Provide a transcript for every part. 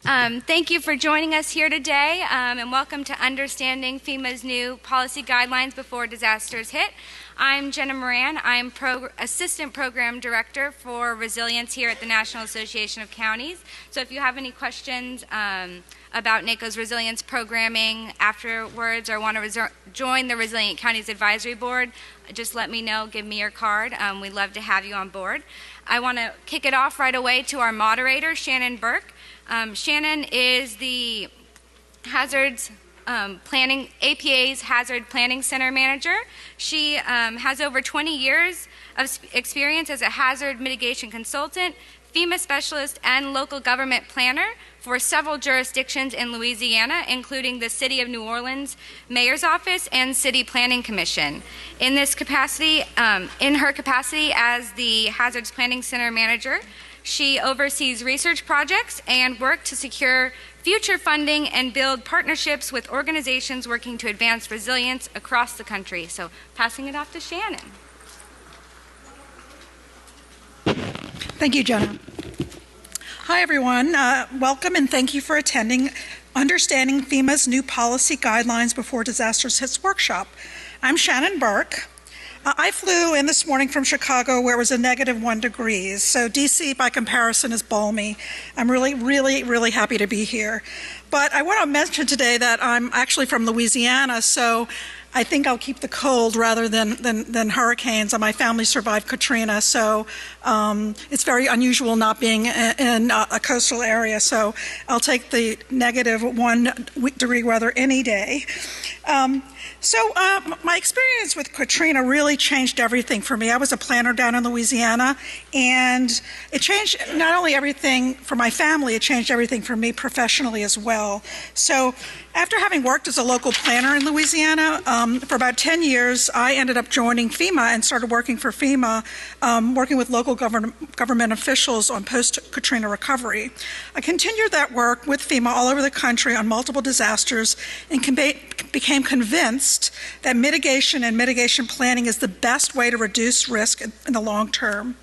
Thank you for joining us here today, and welcome to Understanding FEMA's new policy guidelines before disasters hit. I'm Jenna Moran. I'm Assistant Program Director for Resilience here at the National Association of Counties. So if you have any questions about NACo's resilience programming afterwards or want to join the Resilient Counties Advisory Board, just let me know, give me your card. We'd love to have you on board. I want to kick it off right away to our moderator, Shannon Burke. Shannon is the APA's Hazard Planning Center Manager. She has over 20 years of experience as a hazard mitigation consultant, FEMA specialist, and local government planner for several jurisdictions in Louisiana, including the City of New Orleans Mayor's Office and City Planning Commission. In this capacity, in her capacity as the Hazards Planning Center Manager, she oversees research projects and work to secure future funding and build partnerships with organizations working to advance resilience across the country. So passing it off to Shannon. Thank you, Jenna. Hi, everyone. Welcome and thank you for attending Understanding FEMA's New Policy Guidelines Before Disasters Hits workshop. I'm Shannon Burke. I flew in this morning from Chicago where it was a -1 degrees, so DC by comparison is balmy. I'm really happy to be here. But I want to mention today that I'm actually from Louisiana, so I think I'll keep the cold rather than hurricanes. My family survived Katrina, so it's very unusual not being in a coastal area, so I'll take the -1 degree weather any day. My experience with Katrina really changed everything for me. I was a planner down in Louisiana, and it changed not only everything for my family, it changed everything for me professionally as well. So after having worked as a local planner in Louisiana for about 10 years, I ended up joining FEMA and started working for FEMA, working with local government officials on post-Katrina recovery. I continued that work with FEMA all over the country on multiple disasters and became convinced that mitigation and mitigation planning is the best way to reduce risk in the long term.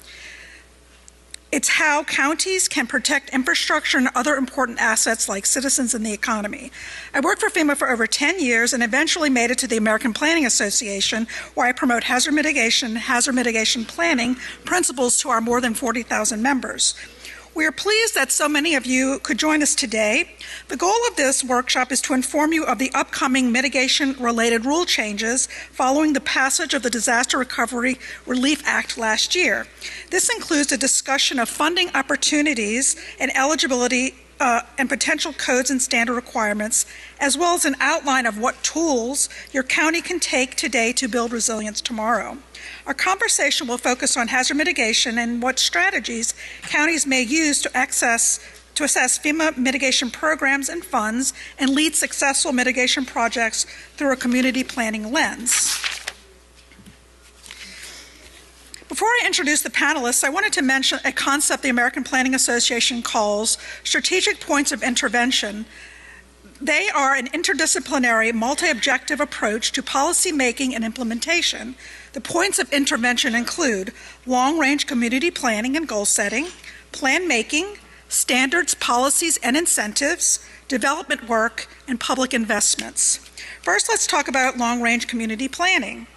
It's how counties can protect infrastructure and other important assets like citizens and the economy. I worked for FEMA for over 10 years and eventually made it to the American Planning Association, where I promote hazard mitigation planning principles to our more than 40,000 members. We are pleased that so many of you could join us today. The goal of this workshop is to inform you of the upcoming mitigation-related rule changes following the passage of the Disaster Recovery Relief Act last year. This includes a discussion of funding opportunities and eligibility and potential codes and standard requirements, as well as an outline of what tools your county can take today to build resilience tomorrow. Our conversation will focus on hazard mitigation and what strategies counties may use to assess FEMA mitigation programs and funds and lead successful mitigation projects through a community planning lens. Before I introduce the panelists, I wanted to mention a concept the American Planning Association calls strategic points of intervention. They are an interdisciplinary, multi-objective approach to policy making and implementation. The points of intervention include long-range community planning and goal setting, plan making, standards, policies, and incentives, development work, and public investments. First, let's talk about long-range community planning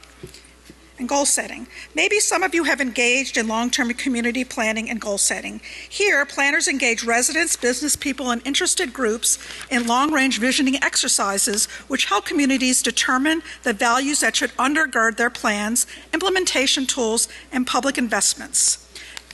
and goal setting. Maybe some of you have engaged in long-term community planning and goal setting. Here, planners engage residents, business people, and interested groups in long-range visioning exercises which help communities determine the values that should undergird their plans, implementation tools, and public investments.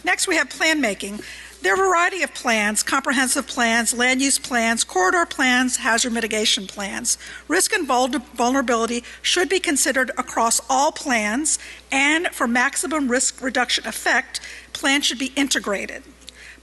Next, we have plan making. There are a variety of plans: comprehensive plans, land use plans, corridor plans, hazard mitigation plans. Risk and vulnerability should be considered across all plans, and for maximum risk reduction effect, plans should be integrated.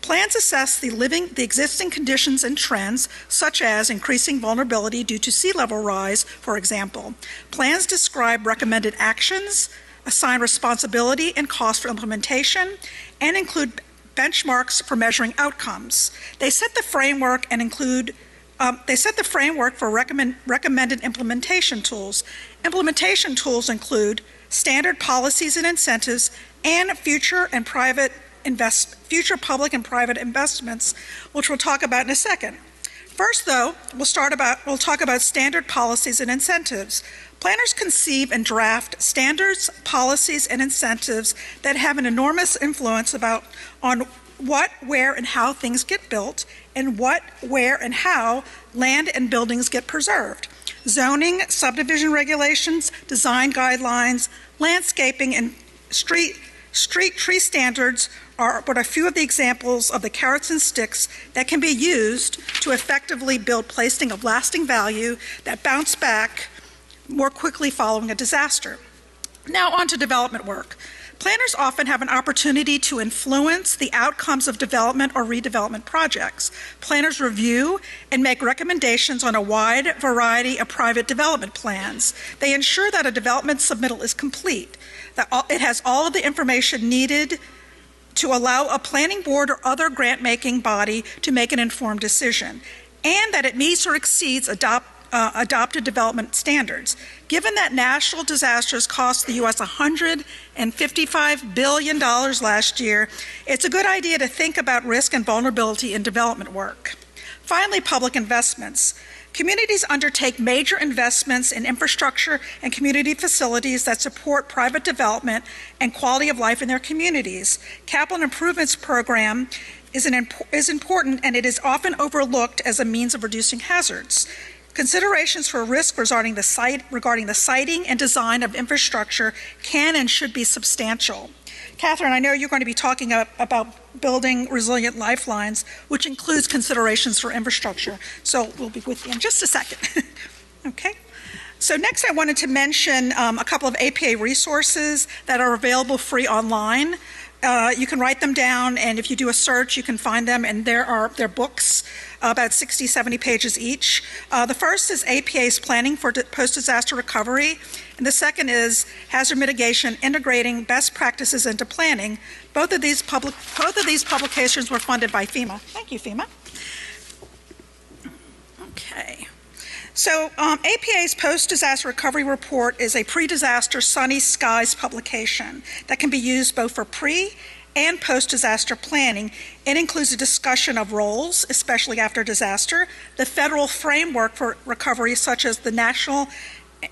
Plans assess the existing conditions and trends, such as increasing vulnerability due to sea level rise, for example. Plans describe recommended actions, assign responsibility and cost for implementation, and include benchmarks for measuring outcomes. They set the framework and for recommended implementation tools. Implementation tools include standard policies and incentives and future public and private investments, which we'll talk about in a second. First, though, we'll talk about standard policies and incentives. Planners conceive and draft standards, policies, and incentives that have an enormous influence on what, where, and how things get built, and what, where, and how land and buildings get preserved. Zoning, subdivision regulations, design guidelines, landscaping, and street tree standards are but a few of the examples of the carrots and sticks that can be used to effectively build places of lasting value that bounce back more quickly following a disaster. Now on to development work. Planners often have an opportunity to influence the outcomes of development or redevelopment projects. Planners review and make recommendations on a wide variety of private development plans. They ensure that a development submittal is complete, that it has all of the information needed to allow a planning board or other grant-making body to make an informed decision, and that it meets or exceeds adopted development standards. Given that natural disasters cost the U.S. $155 billion last year, it's a good idea to think about risk and vulnerability in development work. Finally, public investments. Communities undertake major investments in infrastructure and community facilities that support private development and quality of life in their communities. Capital improvements program is important, and it is often overlooked as a means of reducing hazards. Considerations for risk regarding the siting and design of infrastructure can and should be substantial. Catherine, I know you're going to be talking about building resilient lifelines, which includes considerations for infrastructure. So we'll be with you in just a second. Okay. So next I wanted to mention a couple of APA resources that are available free online. You can write them down, and if you do a search, you can find them, and they're books, about 60, 70 pages each. The first is APA's Planning for Post-Disaster Recovery, and the second is Hazard Mitigation, Integrating Best Practices into Planning. Both of these publications were funded by FEMA. Thank you, FEMA. Okay. So APA's Post-Disaster Recovery Report is a pre-disaster sunny skies publication that can be used both for pre- and post-disaster planning. It includes a discussion of roles, especially after disaster, the federal framework for recovery, such as the National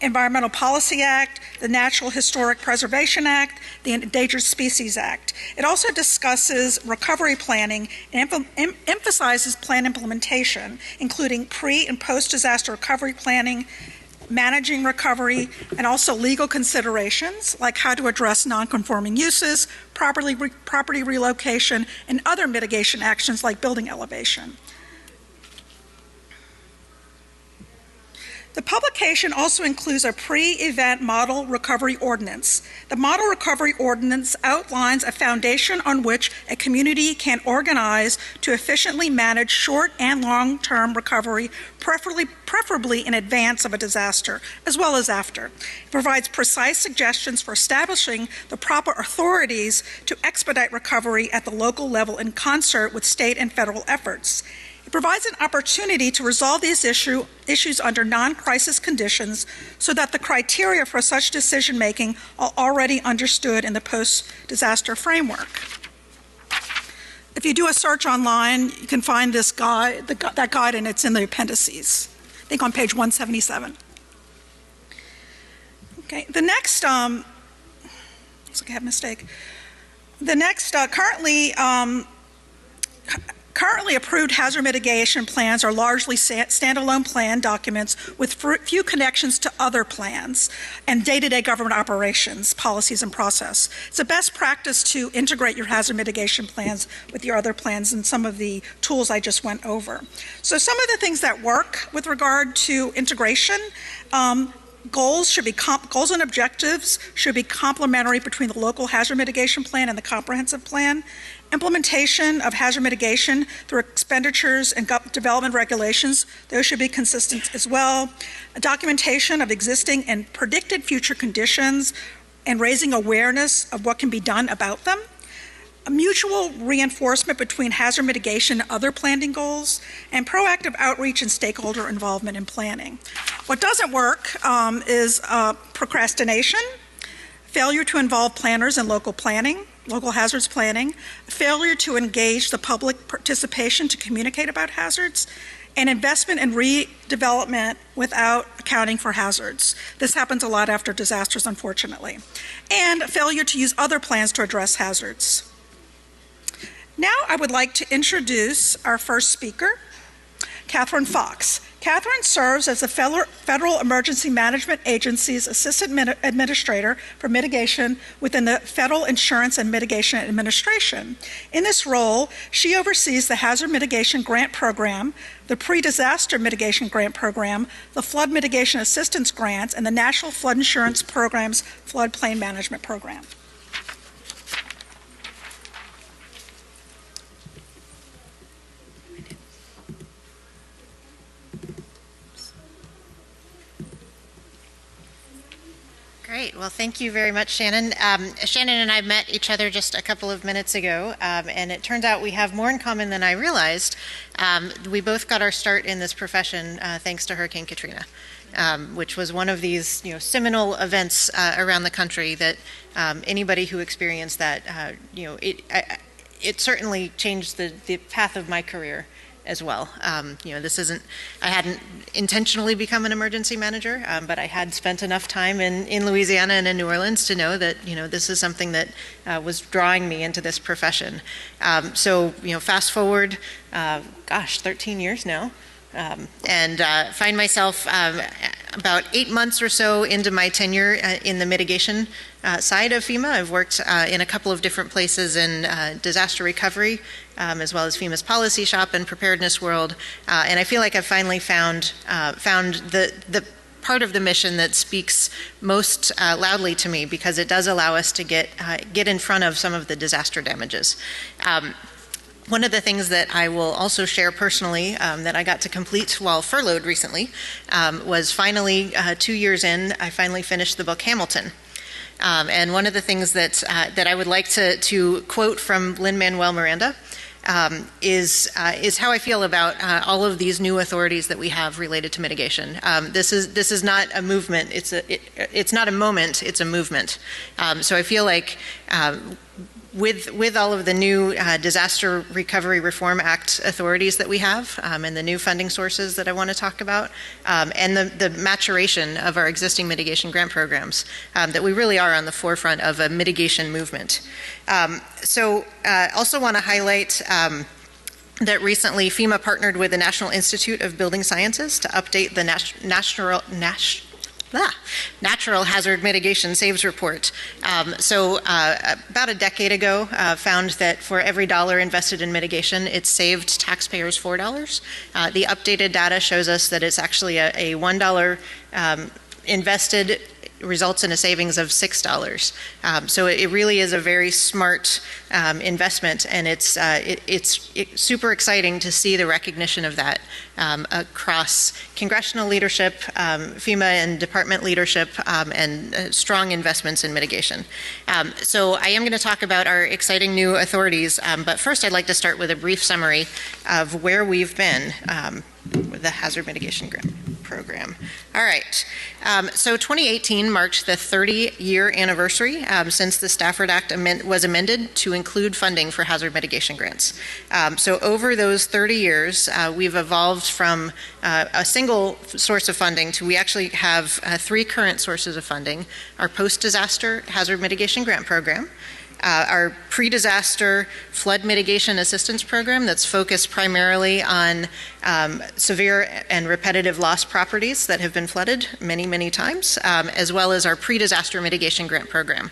Environmental Policy Act, the Natural Historic Preservation Act, the Endangered Species Act. It also discusses recovery planning and emphasizes plan implementation, including pre- and post-disaster recovery planning, managing recovery, and also legal considerations like how to address non-conforming uses, property relocation, and other mitigation actions like building elevation. The publication also includes a pre-event model recovery ordinance. The model recovery ordinance outlines a foundation on which a community can organize to efficiently manage short and long-term recovery, preferably in advance of a disaster, as well as after. It provides precise suggestions for establishing the proper authorities to expedite recovery at the local level in concert with state and federal efforts. It provides an opportunity to resolve these issues under non-crisis conditions so that the criteria for such decision-making are already understood in the post-disaster framework. If you do a search online, you can find this guide, that guide, and it's in the appendices, I think on page 177. Okay, the next, looks like I have a mistake. The next, Currently approved hazard mitigation plans are largely standalone plan documents with few connections to other plans and day-to-day government operations, policies, and process. It's a best practice to integrate your hazard mitigation plans with your other plans and some of the tools I just went over. So some of the things that work with regard to integration, goals and objectives should be complementary between the local hazard mitigation plan and the comprehensive plan. Implementation of hazard mitigation through expenditures and development regulations, those should be consistent as well. A documentation of existing and predicted future conditions and raising awareness of what can be done about them. A mutual reinforcement between hazard mitigation and other planning goals, and proactive outreach and stakeholder involvement in planning. What doesn't work is procrastination, failure to involve planners in local hazards planning, failure to engage the public participation to communicate about hazards, and investment in redevelopment without accounting for hazards. This happens a lot after disasters, unfortunately. And failure to use other plans to address hazards. Now I would like to introduce our first speaker, Catherine Fox. Catherine serves as the Federal Emergency Management Agency's Assistant Administrator for Mitigation within the Federal Insurance and Mitigation Administration. In this role, she oversees the Hazard Mitigation Grant Program, the Pre-Disaster Mitigation Grant Program, the Flood Mitigation Assistance Grants, and the National Flood Insurance Program's Floodplain Management Program. Great. Well, thank you very much, Shannon. Shannon and I met each other just a couple of minutes ago, and it turns out we have more in common than I realized. We both got our start in this profession thanks to Hurricane Katrina, which was one of these, seminal events around the country that anybody who experienced that, it certainly changed the path of my career as well. I hadn't intentionally become an emergency manager, but I had spent enough time in Louisiana and in New Orleans to know that, this is something that was drawing me into this profession. Fast forward, 13 years now, and find myself about 8 months or so into my tenure in the mitigation side of FEMA. I've worked in a couple of different places in disaster recovery, as well as FEMA's policy shop and preparedness world, and I feel like I've finally found the part of the mission that speaks most loudly to me, because it does allow us to get in front of some of the disaster damages. One of the things that I will also share personally that I got to complete while furloughed recently was finally 2 years in, I finally finished the book Hamilton. And one of the things that I would like to quote from Lin-Manuel Miranda is how I feel about all of these new authorities that we have related to mitigation. This is not a movement. It's not a moment. It's a movement. So I feel like with all of the new Disaster Recovery Reform Act authorities that we have, and the new funding sources that I want to talk about, and the maturation of our existing mitigation grant programs, that we really are on the forefront of a mitigation movement. Also want to highlight that recently FEMA partnered with the National Institute of Building Sciences to update the Natural Hazard Mitigation Saves Report. About a decade ago, found that for every dollar invested in mitigation, it saved taxpayers $4. The updated data shows us that it's actually a $1 invested results in a savings of $6. So it really is a very smart investment, and it's super exciting to see the recognition of that across congressional leadership, FEMA and department leadership, and strong investments in mitigation. So I am going to talk about our exciting new authorities, but first I'd like to start with a brief summary of where we've been with the Hazard Mitigation Grant Program. All right, so 2018 marked the 30-year anniversary since the Stafford Act was amended to include funding for hazard mitigation grants. So over those 30 years, we've evolved from a single source of funding to we actually have 3 current sources of funding: our post-disaster hazard mitigation grant program, our pre-disaster flood mitigation assistance program that's focused primarily on severe and repetitive loss properties that have been flooded many, many times, as well as our pre-disaster mitigation grant program.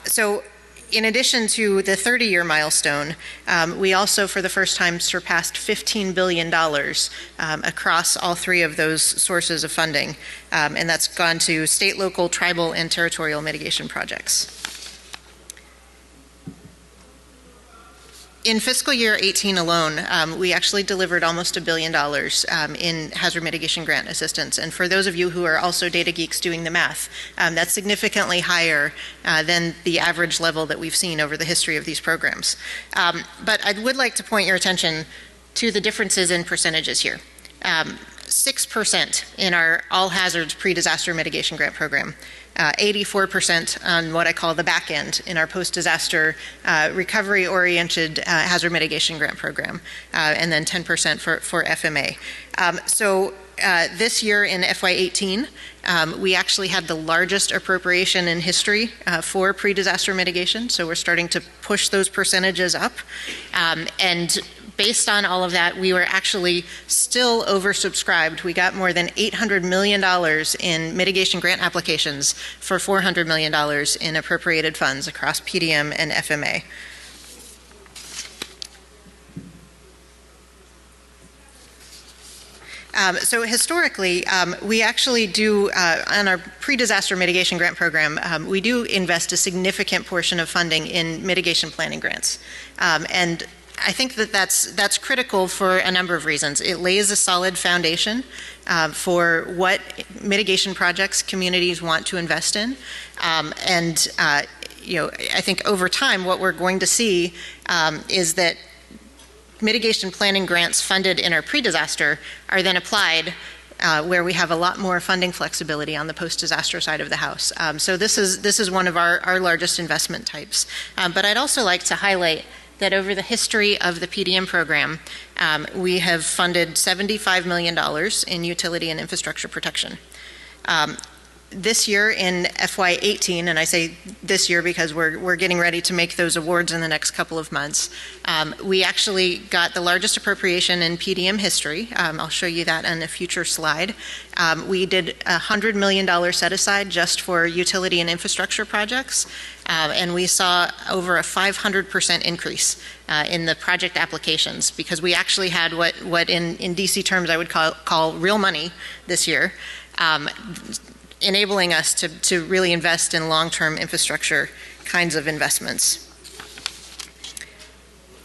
So in addition to the 30-year milestone, we also for the first time surpassed $15 billion across all 3 of those sources of funding, and that's gone to state, local, tribal, and territorial mitigation projects. In fiscal year 18 alone, we actually delivered almost $1 billion in hazard mitigation grant assistance. And for those of you who are also data geeks doing the math, that's significantly higher than the average level that we've seen over the history of these programs. But I would like to point your attention to the differences in percentages here. 6% in our all hazards pre-disaster mitigation grant program, 84% on what I call the back end in our post-disaster recovery-oriented hazard mitigation grant program, and then 10% for FMA. This year in FY18, we actually had the largest appropriation in history for pre-disaster mitigation, so we're starting to push those percentages up. And based on all of that, we were actually still oversubscribed. We got more than $800 million in mitigation grant applications for $400 million in appropriated funds across PDM and FMA. So historically, we actually do, on our pre-disaster mitigation grant program, we do invest a significant portion of funding in mitigation planning grants. And I think that that's critical for a number of reasons. It lays a solid foundation for what mitigation projects communities want to invest in. I think over time, what we're going to see is that mitigation planning grants funded in our pre-disaster are then applied where we have a lot more funding flexibility on the post-disaster side of the house. So this is one of our largest investment types. But I'd also like to highlight that over the history of the PDM program, we have funded $75 million in utility and infrastructure protection. This year in FY18, and I say this year because we're getting ready to make those awards in the next couple of months, we actually got the largest appropriation in PDM history. I'll show you that on a future slide. We did a $100 million set aside just for utility and infrastructure projects, and we saw over a 500% increase in the project applications because we actually had what in DC terms I would call real money this year. Enabling us to really invest in long-term infrastructure kinds of investments.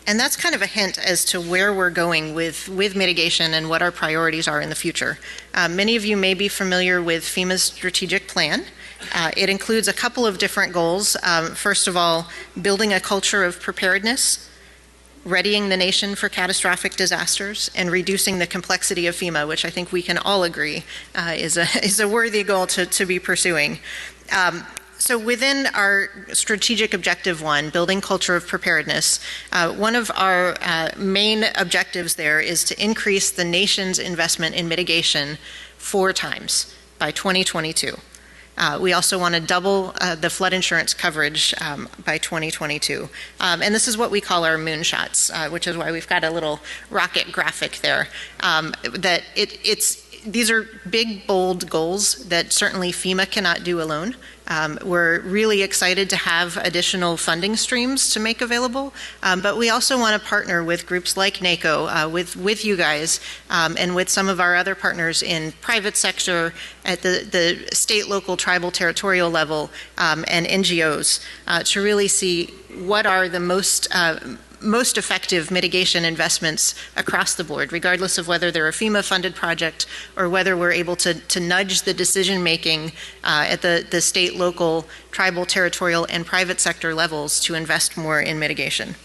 And that's kind of a hint as to where we're going with mitigation and what our priorities are in the future. Many of you may be familiar with FEMA's strategic plan. It includes a couple of different goals. First of all, building a culture of preparedness, readying the nation for catastrophic disasters, and reducing the complexity of FEMA, which I think we can all agree is a worthy goal to be pursuing. So within our strategic objective one, building culture of preparedness, one of our main objectives there is to increase the nation's investment in mitigation 4 times by 2022. We also want to double the flood insurance coverage by 2022. And this is what we call our moonshots, which is why we've got a little rocket graphic there. These are big, bold goals that certainly FEMA cannot do alone. We're really excited to have additional funding streams to make available, but we also want to partner with groups like NACo, with you guys, and with some of our other partners in private sector, at the state, local, tribal, territorial level, and NGOs to really see what are the most effective mitigation investments across the board, regardless of whether they're a FEMA-funded project or whether we're able to nudge the decision-making at the state, local, tribal, territorial, and private sector levels to invest more in mitigation.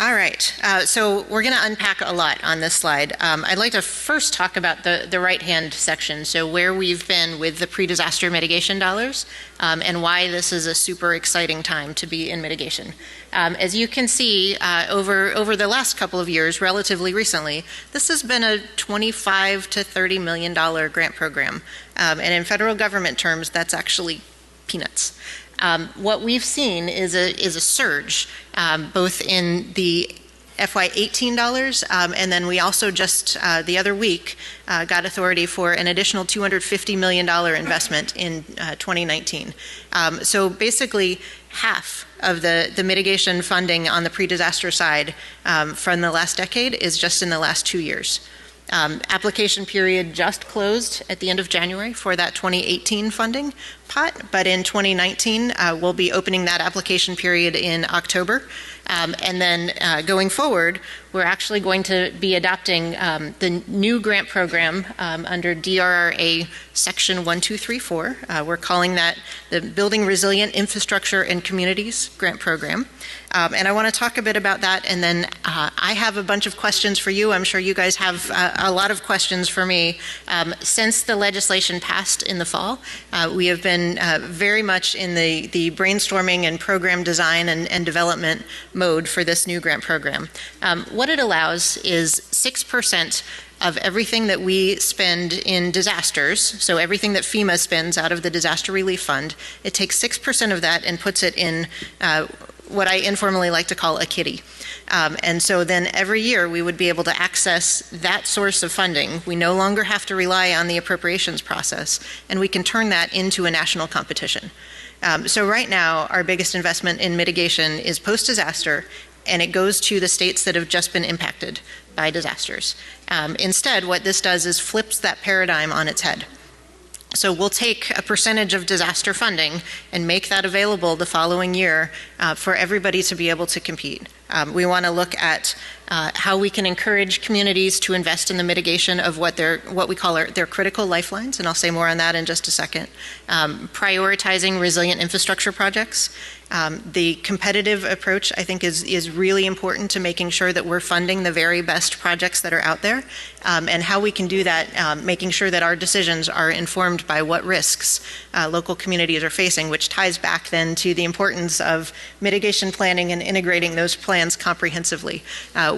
All right, so we're going to unpack a lot on this slide. I'd like to first talk about the right-hand section, so where we've been with the pre-disaster mitigation dollars and why this is a super exciting time to be in mitigation. As you can see, over the last couple of years, relatively recently, this has been a $25 to $30 million grant program. And in federal government terms, that's actually peanuts. What we've seen is a surge, both in the FY18 dollars, and then we also just the other week got authority for an additional $250 million investment in 2019. So basically, half of the mitigation funding on the pre-disaster side from the last decade is just in the last 2 years. Application period just closed at the end of January for that 2018 funding pot, but in 2019 we'll be opening that application period in October. And then going forward, we're actually going to be adopting the new grant program under DRRA Section 1234. We're calling that the Building Resilient Infrastructure and Communities Grant Program. And I want to talk a bit about that, and then I have a bunch of questions for you. I'm sure you guys have a lot of questions for me. Since the legislation passed in the fall, we have been very much in the brainstorming and program design and development mode for this new grant program. What it allows is 6% of everything that we spend in disasters, so everything that FEMA spends out of the Disaster Relief Fund, it takes 6% of that and puts it in what I informally like to call a kitty. And so then every year we would be able to access that source of funding. We no longer have to rely on the appropriations process, and we can turn that into a national competition. So right now, our biggest investment in mitigation is post-disaster, and it goes to the states that have just been impacted by disasters. Instead, what this does is flips that paradigm on its head. So we'll take a percentage of disaster funding and make that available the following year for everybody to be able to compete. We want to look at how we can encourage communities to invest in the mitigation of what we call their critical lifelines, and I'll say more on that in just a second. Prioritizing resilient infrastructure projects. The competitive approach, I think, is really important to making sure that we're funding the very best projects that are out there, and how we can do that, making sure that our decisions are informed by what risks local communities are facing, which ties back then to the importance of mitigation planning and integrating those plans comprehensively.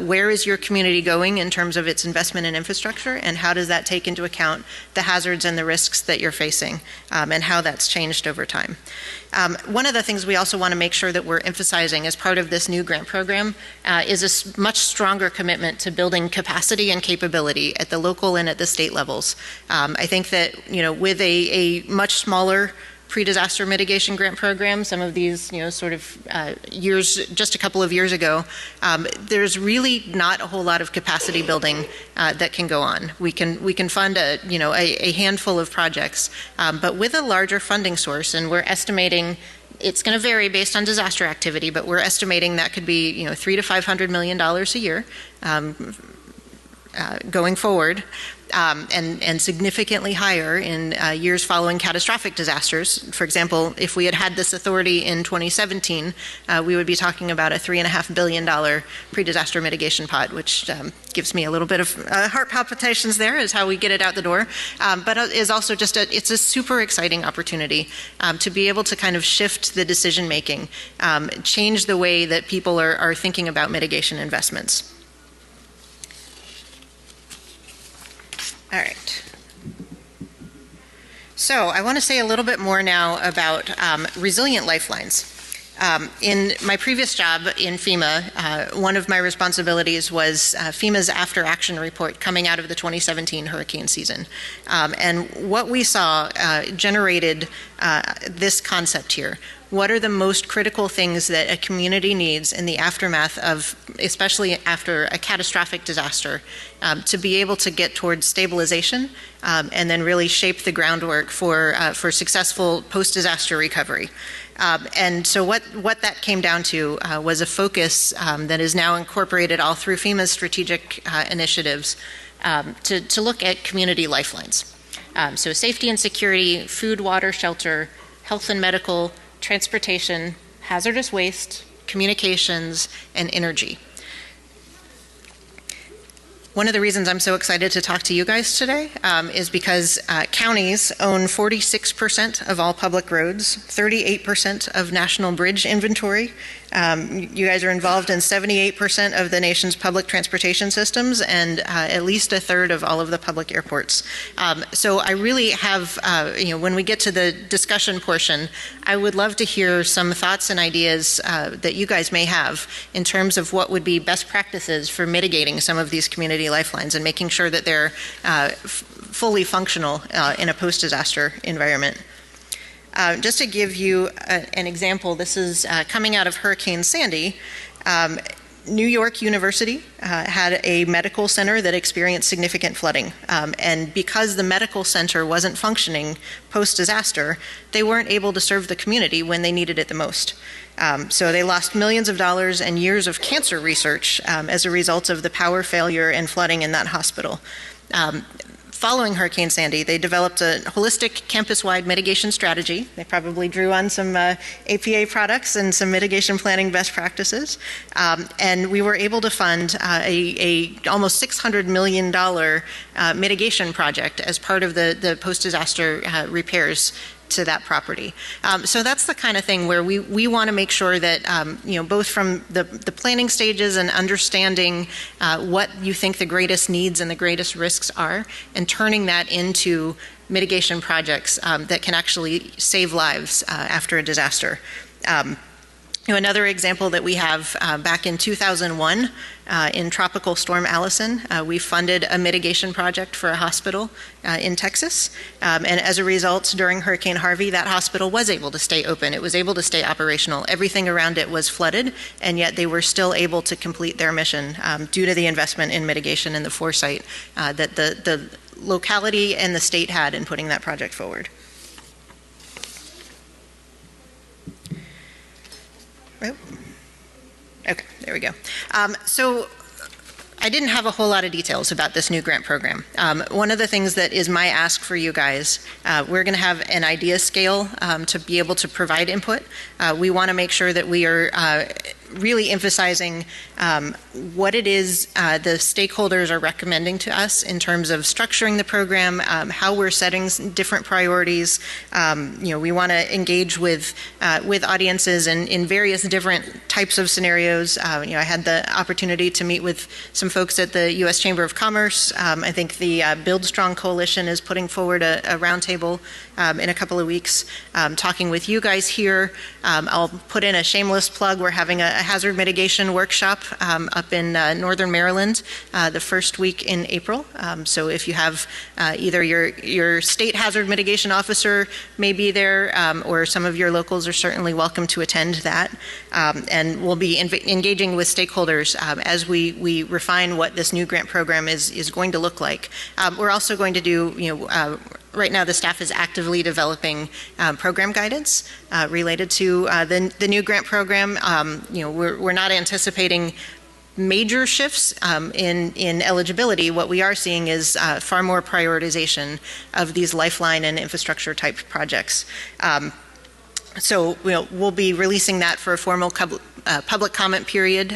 Where is your community going in terms of its investment in infrastructure, and how does that take into account the hazards and the risks that you're facing, and how that's changed over time. One of the things we also want to make sure that we're emphasizing as part of this new grant program is a much stronger commitment to building capacity and capability at the local and at the state levels. I think that, with a much smaller pre-disaster mitigation grant program, some of these, sort of years, just a couple of years ago, there's really not a whole lot of capacity building that can go on. We can fund a handful of projects, but with a larger funding source, and we're estimating it's going to vary based on disaster activity, but we're estimating that could be $300 to $500 million a year going forward. And significantly higher in years following catastrophic disasters. For example, if we had this authority in 2017, we would be talking about a $3.5 billion pre-disaster mitigation pot, which gives me a little bit of heart palpitations there, is how we get it out the door. But is also it's a super exciting opportunity to be able to kind of shift the decision making, change the way that people are thinking about mitigation investments. All right. So I want to say a little bit more now about resilient lifelines. In my previous job in FEMA, one of my responsibilities was FEMA's after action report coming out of the 2017 hurricane season. And what we saw generated this concept here. What are the most critical things that a community needs in the aftermath of, especially after a catastrophic disaster, to be able to get towards stabilization and then really shape the groundwork for successful post-disaster recovery. And so what that came down to was a focus that is now incorporated all through FEMA's strategic initiatives to look at community lifelines. So safety and security, food, water, shelter, health and medical, transportation, hazardous waste, communications, and energy. One of the reasons I'm so excited to talk to you guys today is because counties own 46% of all public roads, 38% of national bridge inventory. You guys are involved in 78% of the nation's public transportation systems and at least a third of all of the public airports. So I really have, when we get to the discussion portion, I would love to hear some thoughts and ideas that you guys may have in terms of what would be best practices for mitigating some of these community lifelines and making sure that they're fully functional in a post-disaster environment. Just to give you an example, this is coming out of Hurricane Sandy. New York University had a medical center that experienced significant flooding. And because the medical center wasn't functioning post-disaster, they weren't able to serve the community when they needed it the most. So they lost millions of dollars and years of cancer research as a result of the power failure and flooding in that hospital. Following Hurricane Sandy, they developed a holistic campus-wide mitigation strategy. They probably drew on some APA products and some mitigation planning best practices. And we were able to fund a almost $600 million mitigation project as part of the post-disaster repairs to that property. So that's the kind of thing where we want to make sure that, both from the planning stages and understanding what you think the greatest needs and the greatest risks are, and turning that into mitigation projects that can actually save lives after a disaster. Another example that we have back in 2001 in Tropical Storm Allison, we funded a mitigation project for a hospital in Texas. And as a result, during Hurricane Harvey, that hospital was able to stay open. It was able to stay operational. Everything around it was flooded, and yet they were still able to complete their mission due to the investment in mitigation and the foresight that the locality and the state had in putting that project forward. Oh. Okay, there we go. So I didn't have a whole lot of details about this new grant program. One of the things that is my ask for you guys, we're going to have an idea scale to be able to provide input. We want to make sure that we are really emphasizing what it is the stakeholders are recommending to us in terms of structuring the program, how we're setting different priorities. We want to engage with audiences in various different types of scenarios. I had the opportunity to meet with some folks at the U.S. Chamber of Commerce. I think the Build Strong Coalition is putting forward a roundtable in a couple of weeks, talking with you guys here. I'll put in a shameless plug. We're having a hazard mitigation workshop up in northern Maryland the first week in April. So if you have either your state hazard mitigation officer may be there, or some of your locals are certainly welcome to attend that. And we'll be engaging with stakeholders as we refine what this new grant program is going to look like. We're also going to do, right now the staff is actively developing program guidance related to the new grant program. We're not anticipating major shifts in eligibility. What we are seeing is far more prioritization of these lifeline and infrastructure type projects. So we'll be releasing that for a formal public comment period,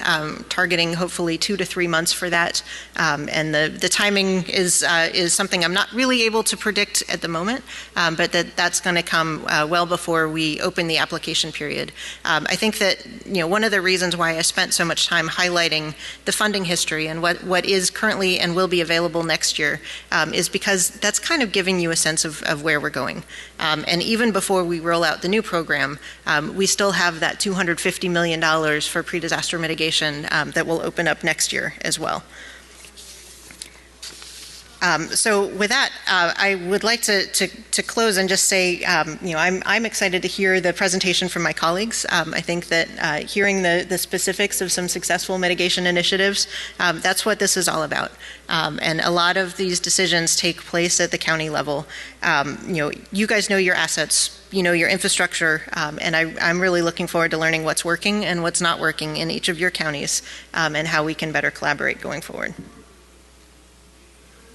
targeting hopefully 2 to 3 months for that. And the timing is something I'm not really able to predict at the moment, but that's going to come well before we open the application period. I think that one of the reasons why I spent so much time highlighting the funding history and what is currently and will be available next year is because that's kind of giving you a sense of where we're going. And even before we roll out the new program, we still have that $250 million for pre-disaster mitigation that will open up next year as well. So with that, I would like to close and just say, I'm excited to hear the presentation from my colleagues. I think that hearing the specifics of some successful mitigation initiatives, that's what this is all about. And a lot of these decisions take place at the county level. You guys know your assets, your infrastructure, and I'm really looking forward to learning what's working and what's not working in each of your counties, and how we can better collaborate going forward.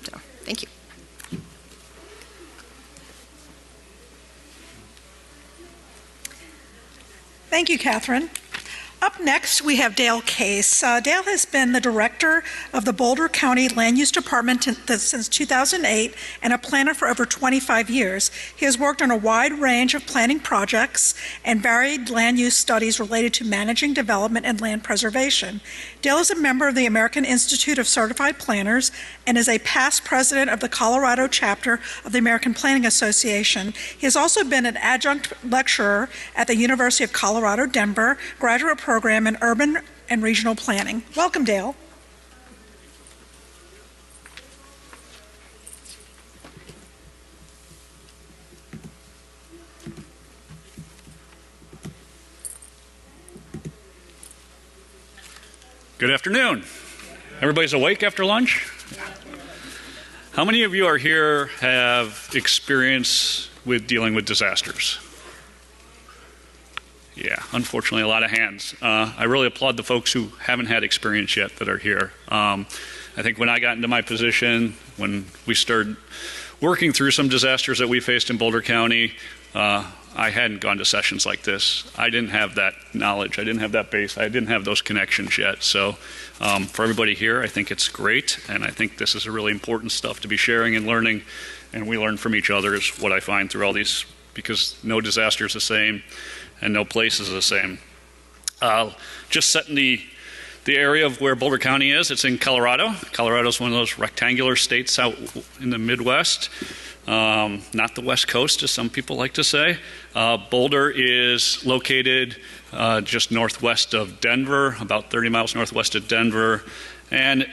So, thank you. Thank you, Catherine. Up next, we have Dale Case. Dale has been the director of the Boulder County Land Use Department since 2008 and a planner for over 25 years. He has worked on a wide range of planning projects and varied land use studies related to managing development and land preservation. Dale is a member of the American Institute of Certified Planners and is a past president of the Colorado chapter of the American Planning Association. He has also been an adjunct lecturer at the University of Colorado, Denver, graduate program in urban and regional planning. Welcome, Dale. Good afternoon. Everybody's awake after lunch? How many of you are here have experience with dealing with disasters? Yeah, unfortunately, a lot of hands. I really applaud the folks who haven't had experience yet that are here. I think when I got into my position, when we started working through some disasters that we faced in Boulder County, I hadn't gone to sessions like this. I didn't have that knowledge. I didn't have that base. I didn't have those connections yet. So for everybody here, I think it's great. And I think this is a really important stuff to be sharing and learning. And we learn from each other is what I find through all these, because no disaster is the same and no place is the same. Just setting the area of where Boulder County is, it's in Colorado. Colorado is one of those rectangular states out in the Midwest. Not the West Coast, as some people like to say. Boulder is located just northwest of Denver, about 30 miles northwest of Denver. And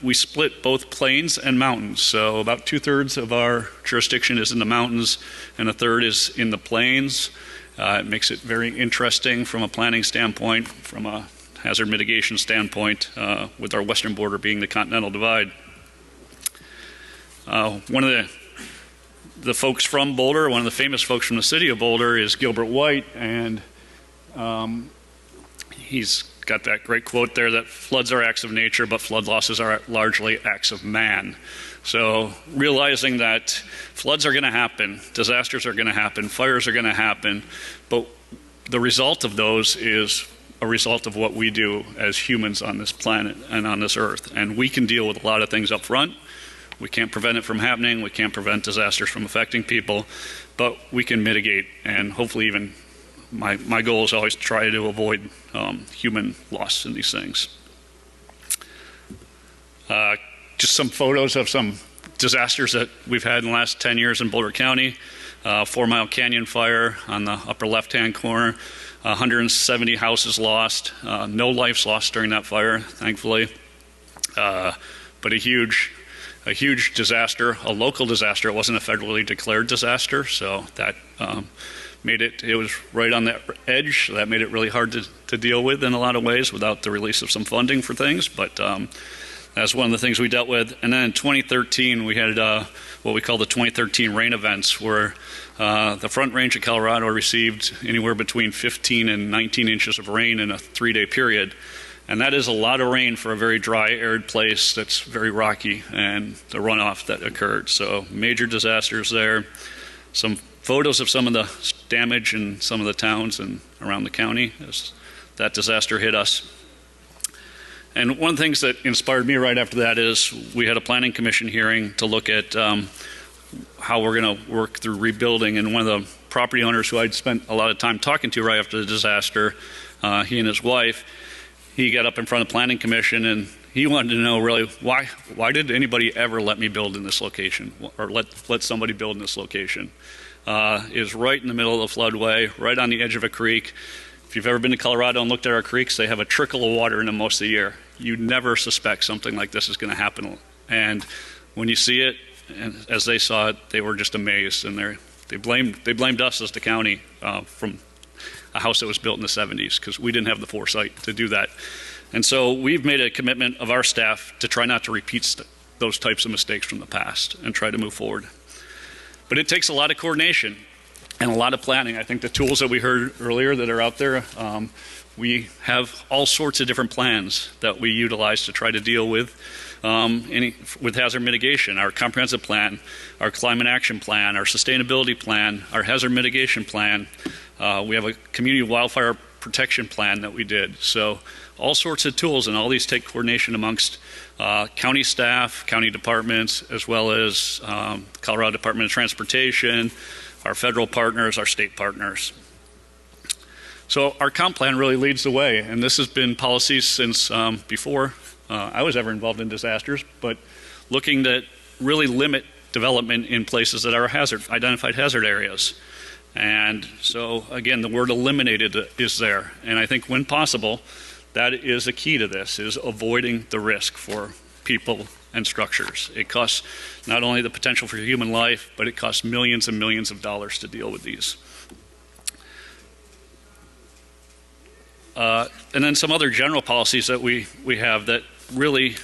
we split both plains and mountains. So about 2/3 of our jurisdiction is in the mountains and 1/3 is in the plains. It makes it very interesting from a planning standpoint, from a hazard mitigation standpoint, with our western border being the Continental Divide. One of the folks from Boulder, one of the famous folks from the city of Boulder is Gilbert White, and he's got that great quote there that floods are acts of nature, but flood losses are largely acts of man. So realizing that floods are going to happen, disasters are going to happen, fires are going to happen, but the result of those is a result of what we do as humans on this planet and on this earth. And we can deal with a lot of things up front. We can't prevent it from happening. We can't prevent disasters from affecting people, but we can mitigate, and hopefully even my goal is always to try to avoid human loss in these things. Just some photos of some disasters that we've had in the last 10 years in Boulder County. 4 Mile Canyon fire on the upper left-hand corner. 170 houses lost. No lives lost during that fire, thankfully. But a huge disaster, a local disaster. It wasn't a federally declared disaster, so that made it was right on that edge. So that made it really hard to deal with in a lot of ways without the release of some funding for things. But that's one of the things we dealt with. And then in 2013, we had what we call the 2013 rain events, where the Front Range of Colorado received anywhere between 15 and 19 inches of rain in a 3-day period. And that is a lot of rain for a very dry, arid place that's very rocky, and the runoff that occurred. So major disasters there. Some photos of some of the damage in some of the towns and around the county as that disaster hit us. And one of the things that inspired me right after that is we had a planning commission hearing to look at how we're going to work through rebuilding. And one of the property owners who I'd spent a lot of time talking to right after the disaster, he and his wife, he got up in front of the planning commission and he wanted to know really why did anybody ever let me build in this location, or let somebody build in this location. It is right in the middle of the floodway, right on the edge of a creek. If you've ever been to Colorado and looked at our creeks, they have a trickle of water in them most of the year. You never suspect something like this is going to happen. And when you see it, and as they saw it, they were just amazed, and they blamed us as the county from a house that was built in the 70s, because we didn't have the foresight to do that. And so we've made a commitment of our staff to try not to repeat those types of mistakes from the past and try to move forward. But it takes a lot of coordination and a lot of planning. I think the tools that we heard earlier that are out there, we have all sorts of different plans that we utilize to try to deal with hazard mitigation. Our comprehensive plan, our climate action plan, our sustainability plan, our hazard mitigation plan. We have a community wildfire protection plan that we did. So all sorts of tools, and all these take coordination amongst county staff, county departments, as well as Colorado Department of Transportation, our federal partners, our state partners. So our comp plan really leads the way, and this has been policy since before I was ever involved in disasters, but looking to really limit development in places that are identified hazard areas. And so again, the word eliminated is there, and I think when possible, that is a key to this, is avoiding the risk for people and structures. It costs not only the potential for human life, but it costs millions and millions of dollars to deal with these. And then some other general policies that we have that really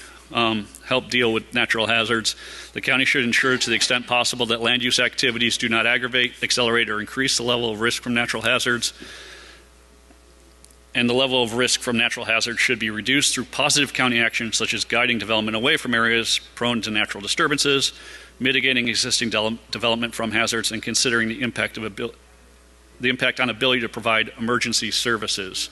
help deal with natural hazards. The county should ensure to the extent possible that land use activities do not aggravate, accelerate, or increase the level of risk from natural hazards. And the level of risk from natural hazards should be reduced through positive county actions such as guiding development away from areas prone to natural disturbances, mitigating existing development from hazards, and considering the impact on ability to provide emergency services.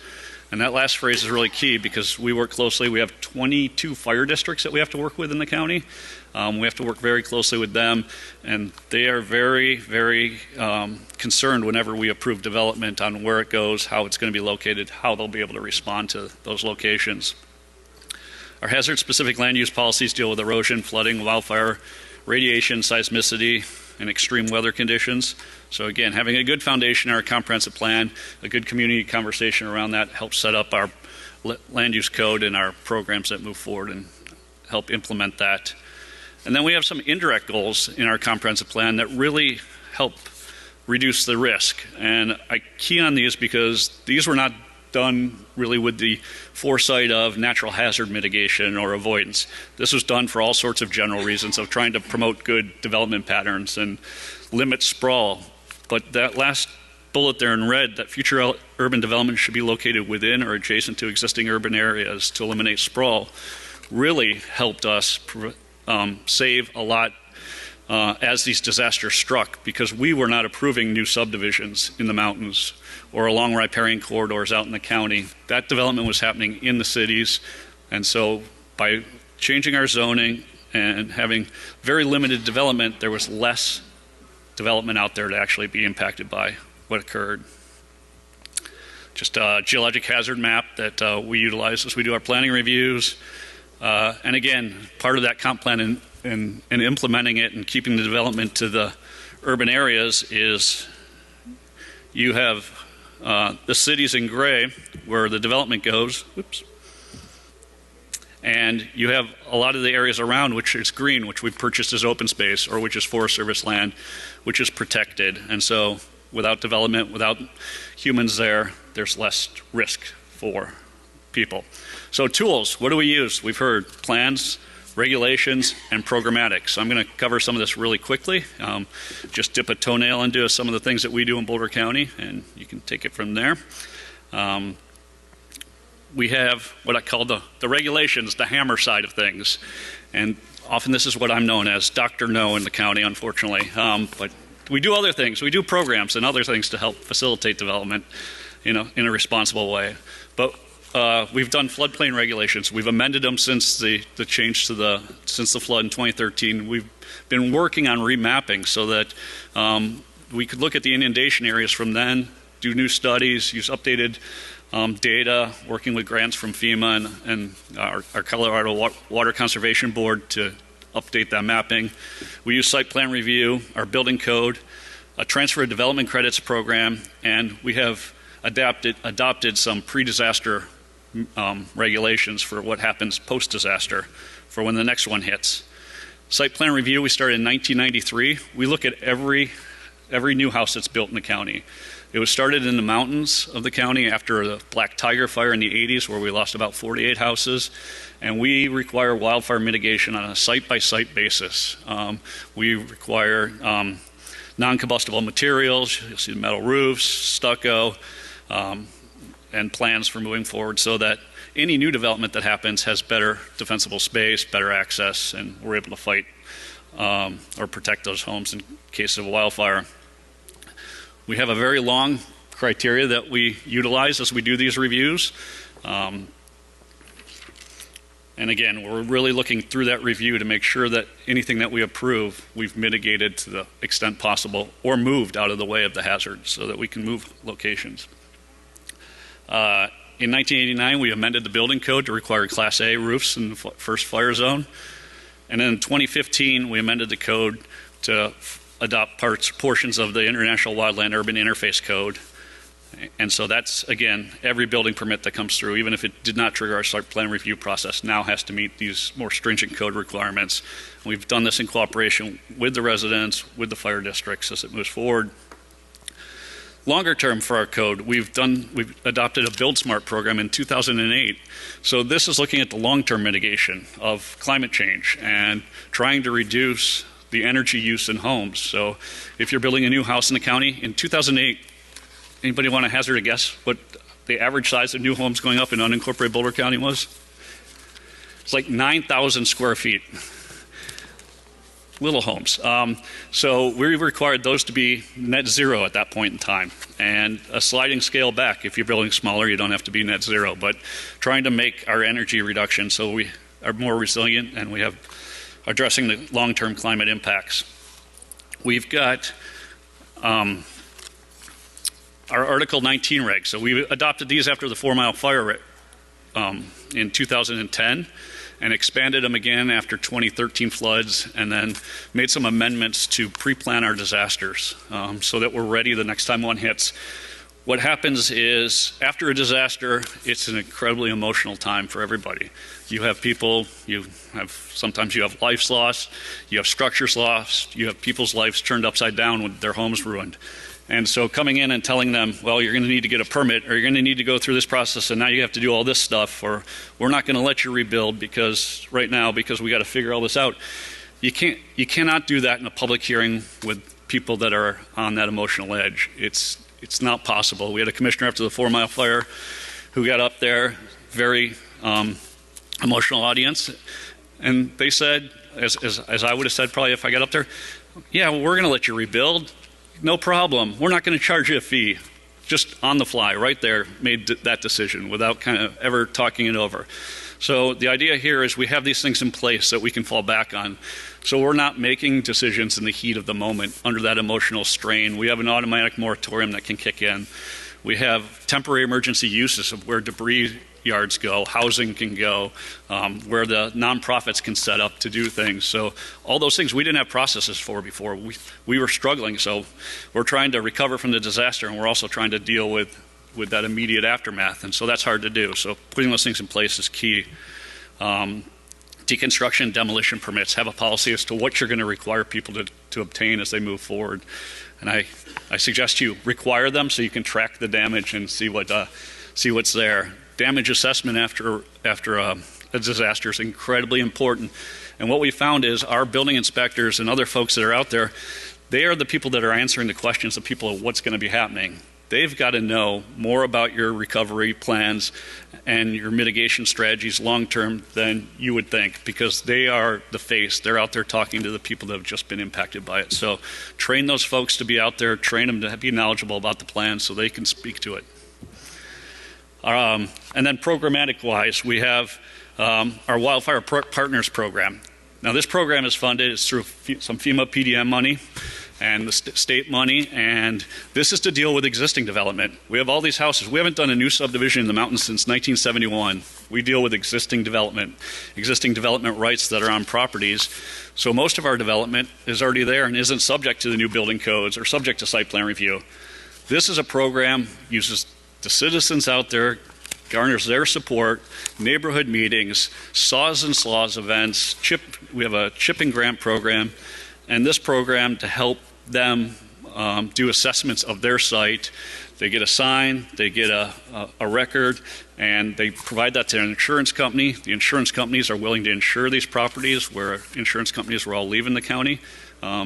And that last phrase is really key because we work closely. We have 22 fire districts that we have to work with in the county. We have to work very closely with them, and they are very, very concerned whenever we approve development on where it goes, how it's going to be located, how they'll be able to respond to those locations. Our hazard-specific land use policies deal with erosion, flooding, wildfire, radiation, seismicity, and extreme weather conditions. So again, having a good foundation in our comprehensive plan, a good community conversation around that helps set up our land use code and our programs that move forward and help implement that. And then we have some indirect goals in our comprehensive plan that really help reduce the risk. And I key on these because these were not done really with the foresight of natural hazard mitigation or avoidance. This was done for all sorts of general reasons of trying to promote good development patterns and limit sprawl. But that last bullet there in red, that future urban development should be located within or adjacent to existing urban areas to eliminate sprawl, really helped us save a lot as these disasters struck, because we were not approving new subdivisions in the mountains or along riparian corridors out in the county. That development was happening in the cities, and so by changing our zoning and having very limited development, there was less development out there to actually be impacted by what occurred. Just a geologic hazard map that we utilize as we do our planning reviews. And again, part of that comp plan and implementing it and keeping the development to the urban areas is you have the cities in gray where the development goes. Whoops. And you have a lot of the areas around which is green, which we've purchased as open space, or which is Forest Service land, which is protected. And so without development, without humans there, there's less risk for people. So tools, what do we use? We've heard plans, regulations, and programmatic. So I'm going to cover some of this really quickly. Just dip a toenail into some of the things that we do in Boulder County, and you can take it from there. We have what I call the regulations, the hammer side of things. And often this is what I'm known as Dr. No in the county, unfortunately. But we do other things. We do programs and other things to help facilitate development, in a responsible way. But we've done floodplain regulations. We've amended them since the change to since the flood in 2013. We've been working on remapping so that we could look at the inundation areas from then, do new studies, use updated data, working with grants from FEMA and our Colorado Water Conservation Board to update that mapping. We use site plan review, our building code, a transfer of development credits program, and we have adopted some pre-disaster regulations for what happens post-disaster for when the next one hits. Site plan review we started in 1993. We look at every new house that's built in the county. It was started in the mountains of the county after the Black Tiger fire in the 80s, where we lost about 48 houses, and we require wildfire mitigation on a site-by-site basis. We require non-combustible materials. You'll see metal roofs, stucco, and plans for moving forward so that any new development that happens has better defensible space, better access, and we're able to fight or protect those homes in case of a wildfire. We have a very long criteria that we utilize as we do these reviews. And again, we're really looking through that review to make sure that anything that we approve, we've mitigated to the extent possible or moved out of the way of the hazard so that we can move locations. In 1989, we amended the building code to require Class A roofs in the first fire zone. And then in 2015, we amended the code to adopt portions of the International Wildland Urban Interface Code. And so that's, again, every building permit that comes through, even if it did not trigger our site plan review process, now has to meet these more stringent code requirements. We've done this in cooperation with the residents, with the fire districts as it moves forward. Longer term for our code, we've adopted a Build Smart program in 2008. So this is looking at the long-term mitigation of climate change and trying to reduce the energy use in homes. So if you're building a new house in the county, in 2008, anybody want to hazard a guess what the average size of new homes going up in unincorporated Boulder County was? It's like 9,000 square feet. Little homes. So we required those to be net zero at that point in time, and a sliding scale back. If you're building smaller, you don't have to be net zero, but trying to make our energy reduction so we are more resilient and we have addressing the long-term climate impacts. We've got our Article 19 regs. So we adopted these after the 4 Mile fire in 2010. And expanded them again after 2013 floods, and then made some amendments to pre-plan our disasters so that we're ready the next time one hits. What happens is, after a disaster, it's an incredibly emotional time for everybody. You have people, sometimes you have lives lost, you have structures lost, you have people's lives turned upside down with their homes ruined. And so coming in and telling them, well, you're going to need to get a permit, or you're going to need to go through this process, and now you have to do all this stuff, or we're not going to let you rebuild because we got to figure all this out. You cannot do that in a public hearing with people that are on that emotional edge. It's not possible. We had a commissioner after the 4 Mile fire who got up there, very emotional audience, and they said, as I would have said probably if I got up there, yeah, well, we're going to let you rebuild. No problem. We're not going to charge you a fee. Just on the fly, right there, made that decision without kind of ever talking it over. So the idea here is we have these things in place that we can fall back on. So we're not making decisions in the heat of the moment under that emotional strain. We have an automatic moratorium that can kick in. We have temporary emergency uses of where debris yards go, housing can go, where the nonprofits can set up to do things. So all those things we didn't have processes for before. We were struggling, so we're trying to recover from the disaster, and we're also trying to deal with that immediate aftermath, and so that's hard to do. So putting those things in place is key. Deconstruction, demolition permits, have a policy as to what you're going to require people to obtain as they move forward. And I suggest you require them so you can track the damage and see what's there. Damage assessment after a disaster is incredibly important. And what we found is our building inspectors and other folks that are out there, they are the people that are answering the questions of people of what's going to be happening. They've got to know more about your recovery plans and your mitigation strategies long term than you would think, because they are the face. They're out there talking to the people that have just been impacted by it. So train those folks to be out there, train them to be knowledgeable about the plan so they can speak to it. And then programmatic-wise, we have our Wildfire Partners program. Now, this program is funded, it's through some FEMA PDM money and the state money, and this is to deal with existing development. We have all these houses. We haven't done a new subdivision in the mountains since 1971. We deal with existing development rights that are on properties. So most of our development is already there and isn't subject to the new building codes or subject to site plan review. This is a program, uses the citizens out there, garners their support, neighborhood meetings, saws and slaws events, we have a chipping grant program, and this program to help them do assessments of their site. They get a sign, they get a record, and they provide that to an insurance company. The insurance companies are willing to insure these properties, where insurance companies were all leaving the county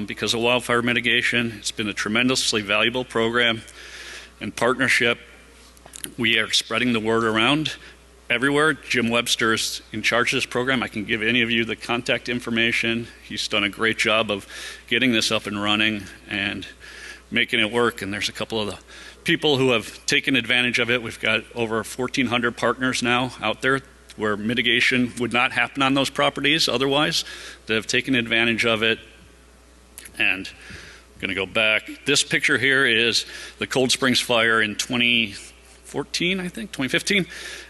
because of wildfire mitigation. It's been a tremendously valuable program and partnership. We are spreading the word around everywhere. Jim Webster is in charge of this program. I can give any of you the contact information. He's done a great job of getting this up and running and making it work. And there's a couple of the people who have taken advantage of it. We've got over 1,400 partners now out there where mitigation would not happen on those properties otherwise, that have taken advantage of it. And I'm going to go back. This picture here is the Cold Springs fire in 2015.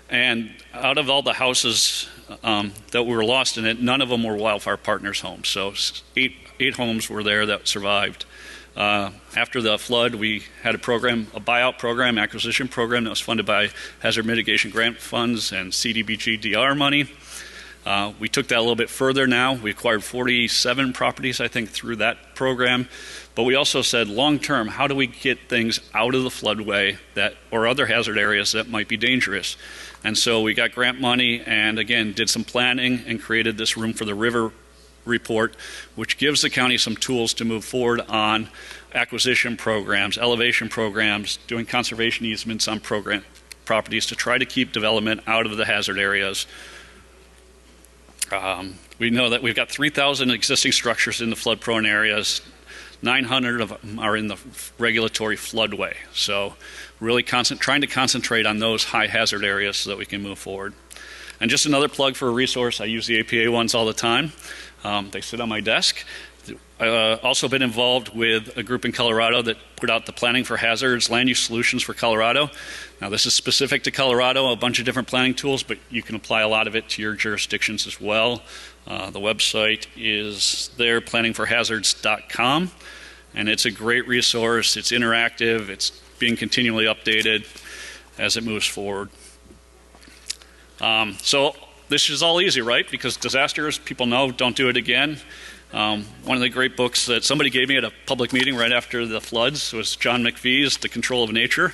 And out of all the houses that were lost in it, none of them were Wildfire Partners homes. So eight homes were there that survived. After the flood, we had a buyout program, acquisition program that was funded by Hazard Mitigation Grant Funds and CDBG DR money. We took that a little bit further now. We acquired 47 properties, I think, through that program. But we also said, long-term, how do we get things out of the floodway or other hazard areas that might be dangerous? And so we got grant money and, again, did some planning and created this Room for the River report, which gives the county some tools to move forward on acquisition programs, elevation programs, doing conservation easements on properties to try to keep development out of the hazard areas. We know that we've got 3,000 existing structures in the flood-prone areas. 900 of them are in the regulatory floodway. So really trying to concentrate on those high hazard areas so that we can move forward. And just another plug for a resource. I use the APA ones all the time. They sit on my desk. I've also been involved with a group in Colorado that put out the Planning for Hazards Land Use Solutions for Colorado. Now this is specific to Colorado, a bunch of different planning tools, but you can apply a lot of it to your jurisdictions as well. The website is there, planningforhazards.com, and it's a great resource. It's interactive. It's being continually updated as it moves forward. So this is all easy, right? Because disasters, people know, don't do it again. One of the great books that somebody gave me at a public meeting right after the floods was John McPhee's The Control of Nature.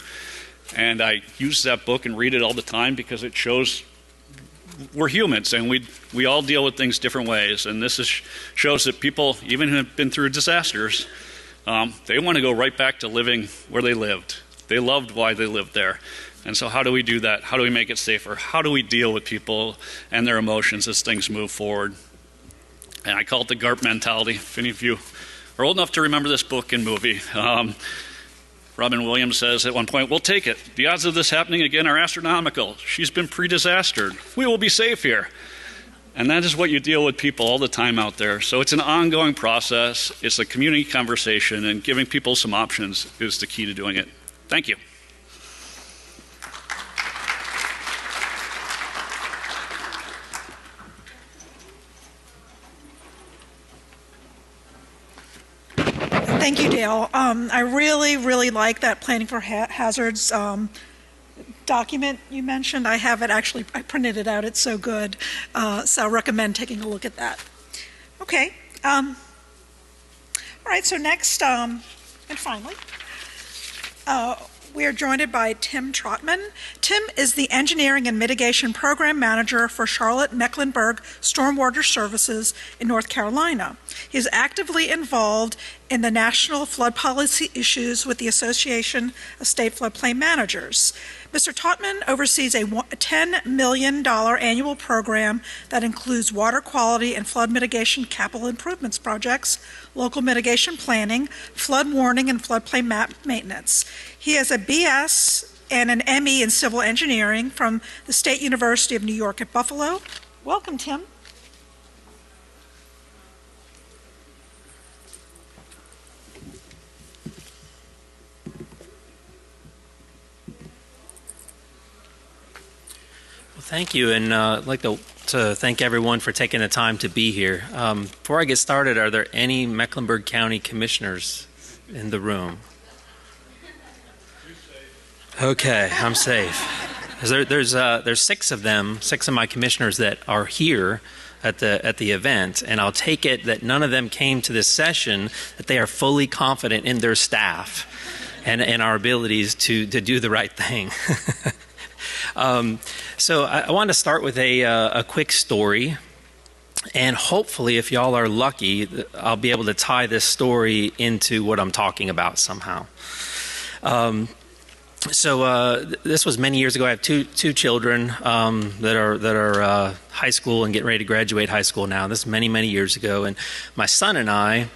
And I use that book and read it all the time because it shows we're humans and we all deal with things different ways. And this shows that people, even who have been through disasters, they want to go right back to living where they lived. They loved why they lived there. And so how do we do that? How do we make it safer? How do we deal with people and their emotions as things move forward? And I call it the GARP mentality. If any of you are old enough to remember this book and movie, Robin Williams says at one point, we'll take it. The odds of this happening again are astronomical. She's been pre-disastered. We will be safe here. And that is what you deal with people all the time out there. So it's an ongoing process. It's a community conversation, and giving people some options is the key to doing it. Thank you. Thank you, Dale. I really like that Planning for Hazards document you mentioned. I have it actually, I printed it out. It's so good. So I recommend taking a look at that. Okay. All right, so next, and finally, we are joined by Tim Trotman. Tim is the Engineering and Mitigation Program Manager for Charlotte-Mecklenburg Stormwater Services in North Carolina. He is actively involved in the national flood policy issues with the Association of State Floodplain Managers. Mr. Trotman oversees a $10 million annual program that includes water quality and flood mitigation capital improvements projects, local mitigation planning, flood warning, and floodplain map maintenance. He has a BS and an ME in civil engineering from the State University of New York at Buffalo. Welcome, Tim. Thank you, and I'd like to thank everyone for taking the time to be here. Before I get started, are there any Mecklenburg County commissioners in the room? Okay, I'm safe. There's 6 of them, 6 of my commissioners that are here at the event, and I'll take it that none of them came to this session, that they are fully confident in their staff and our abilities to do the right thing. So I want to start with a quick story, and hopefully, if y'all are lucky, I'll be able to tie this story into what I'm talking about somehow. This was many years ago. I have two children that are high school and getting ready to graduate high school now. This is many years ago, and my son and I.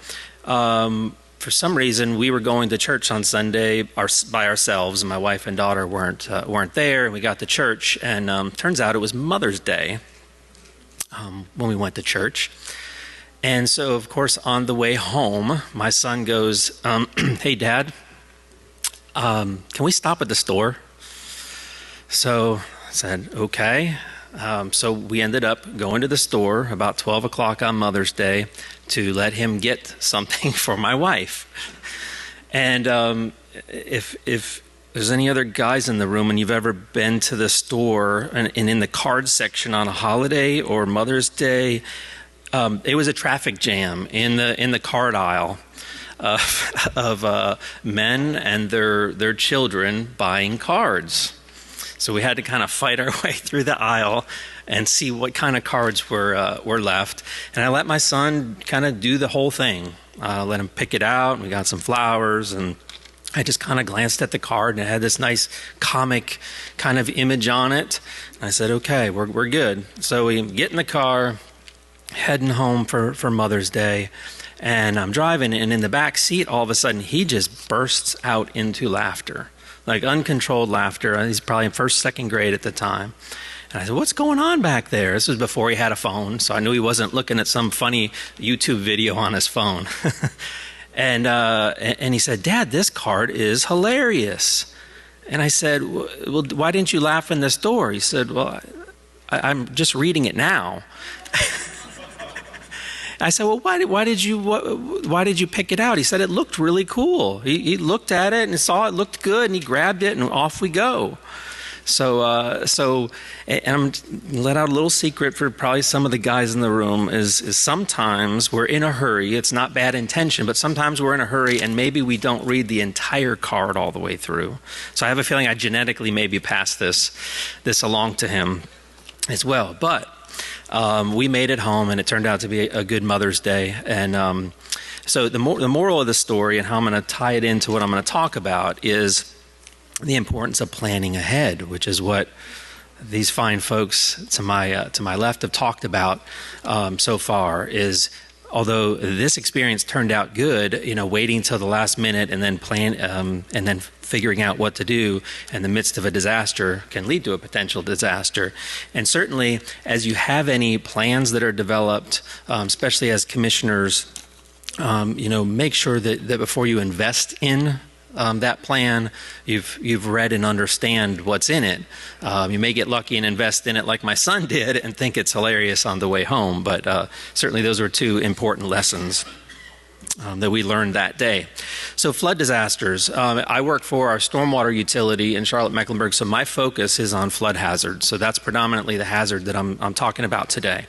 For some reason, we were going to church on Sunday by ourselves, and my wife and daughter weren't there. And we got to church, and turns out it was Mother's Day when we went to church. And so, of course, on the way home, my son goes, "Hey, Dad, can we stop at the store?" So I said, "Okay." So we ended up going to the store about 12 o'clock on Mother's Day to let him get something for my wife. And if there's any other guys in the room and you've ever been to the store and in the card section on a holiday or Mother's Day, it was a traffic jam in the card aisle of men and their children buying cards. So we had to kind of fight our way through the aisle and see what kind of cards were left. And I let my son kind of do the whole thing. Let him pick it out, and we got some flowers, and I just kind of glanced at the card, and it had this nice comic kind of image on it. And I said, okay, we're good. So we get in the car, heading home for Mother's Day, and I'm driving, and in the back seat, all of a sudden, he just bursts out into laughter, like uncontrolled laughter. He's probably in first, second grade at the time. And I said, what's going on back there? This was before he had a phone, so I knew he wasn't looking at some funny YouTube video on his phone. And he said, Dad, this card is hilarious. And I said, well, why didn't you laugh in the store? He said, well, I'm just reading it now. I said, well, why did you pick it out? He said, it looked really cool. He looked at it and saw it looked good, and he grabbed it, and off we go. So and I'm let out a little secret for probably some of the guys in the room is sometimes we're in a hurry. It's not bad intention, but sometimes we're in a hurry and maybe we don't read the entire card all the way through. So I have a feeling I genetically maybe passed this along to him as well. But we made it home, and it turned out to be a good Mother's Day. And so the moral of the story, and how I'm going to tie it into what I'm going to talk about, is the importance of planning ahead, which is what these fine folks to my left have talked about so far. Is although this experience turned out good, waiting till the last minute and then and then figuring out what to do in the midst of a disaster can lead to a potential disaster. And certainly, as you have any plans that are developed, especially as commissioners, make sure that before you invest in that plan, you've read and understand what's in it. You may get lucky and invest in it like my son did and think it's hilarious on the way home, but certainly those were two important lessons that we learned that day. So flood disasters. I work for our stormwater utility in Charlotte-Mecklenburg, so my focus is on flood hazards. So that's predominantly the hazard that I'm talking about today.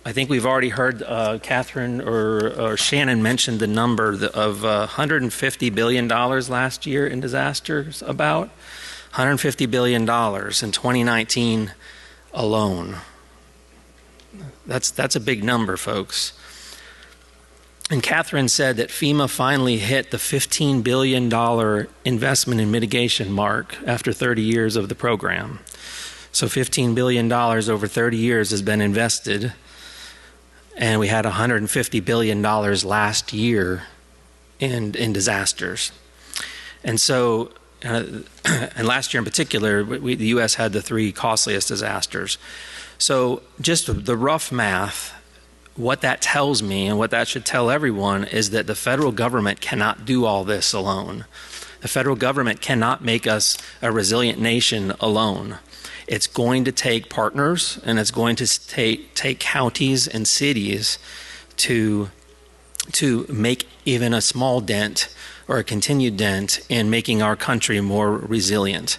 I think we've already heard Catherine or Shannon mentioned the number of $150 billion last year in disasters, about $150 billion in 2019 alone. That's a big number, folks. And Catherine said that FEMA finally hit the $15 billion investment in mitigation mark after 30 years of the program. So $15 billion over 30 years has been invested. And we had $150 billion last year in disasters. And so, and last year in particular, the U.S. had the three costliest disasters. So just the rough math, what that tells me and what that should tell everyone is that the federal government cannot do all this alone. The federal government cannot make us a resilient nation alone. It's going to take partners, and it's going to take counties and cities to make even a small dent or a continued dent in making our country more resilient.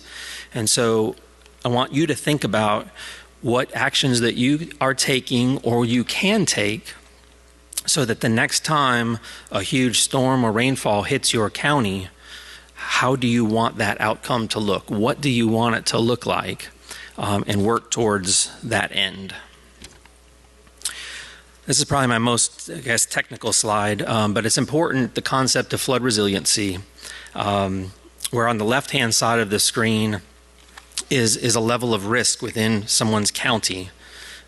And so I want you to think about what actions that you are taking or you can take so that the next time a huge storm or rainfall hits your county, how do you want that outcome to look? What do you want it to look like? And work towards that end. This is probably my most, technical slide, but it's important, the concept of flood resiliency, where on the left-hand side of the screen is a level of risk within someone's county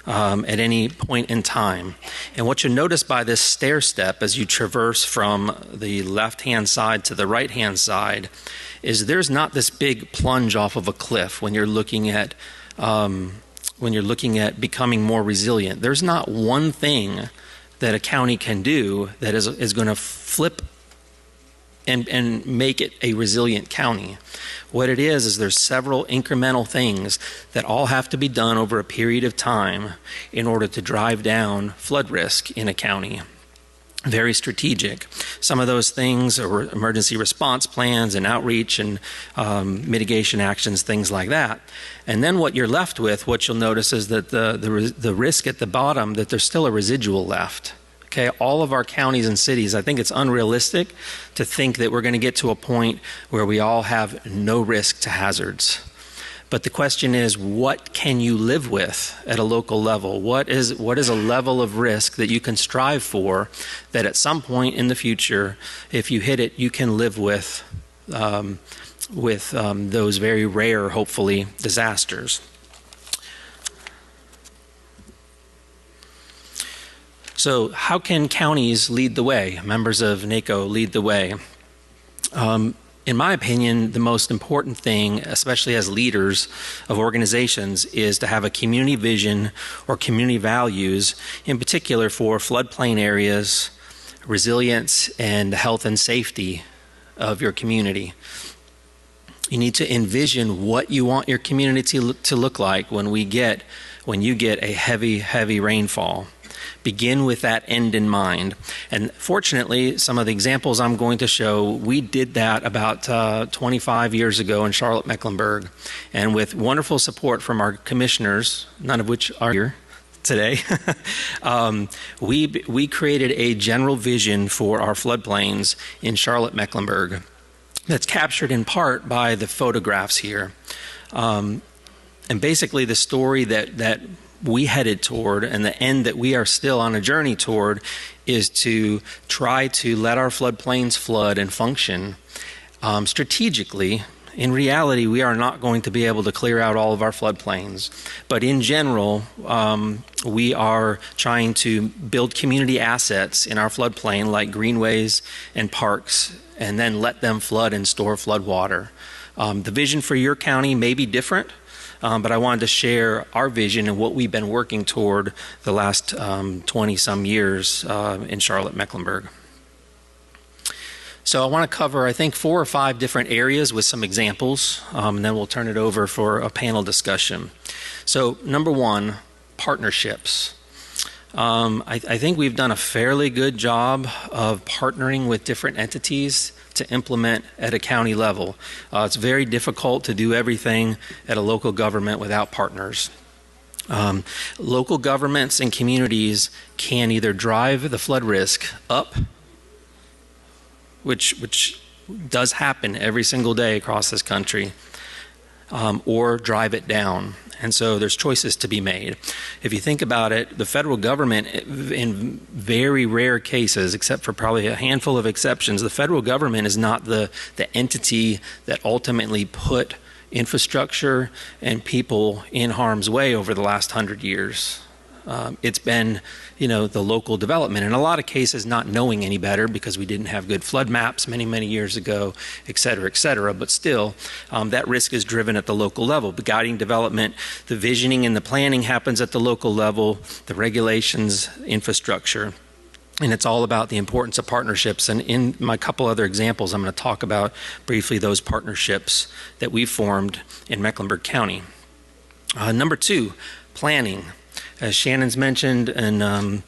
at any point in time. And what you'll notice by this stair step as you traverse from the left-hand side to the right-hand side is there's not this big plunge off of a cliff when you're looking at becoming more resilient. There's not one thing that a county can do that is going to flip and make it a resilient county. What it is there's several incremental things that all have to be done over a period of time in order to drive down flood risk in a county. very strategic. Some of those things are emergency response plans and outreach and mitigation actions, things like that. And then what you're left with, what you'll notice is that the risk at the bottom, that there's still a residual left. Okay, all of our counties and cities, I think it's unrealistic to think that we're going to get to a point where we all have no risk to hazards. But the question is, what can you live with at a local level? What is a level of risk that you can strive for that at some point in the future, if you hit it, you can live with those very rare, hopefully, disasters? So how can counties lead the way? Members of NACo lead the way. In my opinion, the most important thing, especially as leaders of organizations, is to have a community vision or community values, in particular for floodplain areas, resilience, and health and safety of your community. You need to envision what you want your community to look like when you get a heavy, heavy rainfall. Begin with that end in mind. And fortunately, some of the examples I'm going to show, we did that about 25 years ago in Charlotte, Mecklenburg. And with wonderful support from our commissioners, none of which are here today, we created a general vision for our floodplains in Charlotte, Mecklenburg that's captured in part by the photographs here. And basically the story that we headed toward, and the end that we are still on a journey toward, is to try to let our floodplains flood and function strategically. In reality, we are not going to be able to clear out all of our floodplains. But in general, we are trying to build community assets in our floodplain, like greenways and parks, and then let them flood and store flood water. The vision for your county may be different. But I wanted to share our vision and what we've been working toward the last 20-some years in Charlotte, Mecklenburg. So I want to cover, I think, 4 or 5 different areas with some examples, and then we'll turn it over for a panel discussion. So number 1, partnerships. I think we've done a fairly good job of partnering with different entities to implement at a county level. It's very difficult to do everything at a local government without partners. Local governments and communities can either drive the flood risk up, which does happen every single day across this country, or drive it down. And so there's choices to be made. If you think about it, the federal government, in very rare cases, except for probably a handful of exceptions, the federal government is not the entity that ultimately put infrastructure and people in harm's way over the last 100 years. It's been, the local development. In a lot of cases, not knowing any better because we didn't have good flood maps many, many years ago, et cetera, et cetera. But still, that risk is driven at the local level. The guiding development, the visioning and the planning happens at the local level, the regulations, infrastructure. And it's all about the importance of partnerships. And in my couple other examples, I'm going to talk about briefly those partnerships that we've formed in Mecklenburg County. Number 2, planning. As Shannon's mentioned and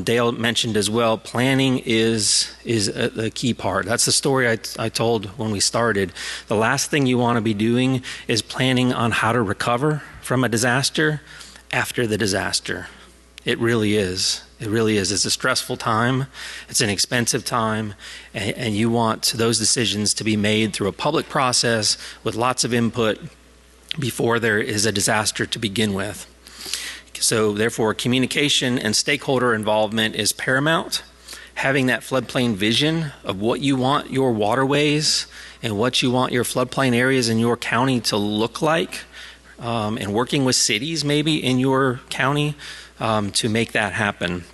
Dale mentioned as well, planning is a key part. That's the story I told when we started. The last thing you want to be doing is planning on how to recover from a disaster after the disaster. It really is. It really is. It's a stressful time. It's an expensive time. And you want those decisions to be made through a public process with lots of input before there is a disaster to begin with. So therefore, communication and stakeholder involvement is paramount. Having that floodplain vision of what you want your waterways and what you want your floodplain areas in your county to look like, and working with cities maybe in your county to make that happen.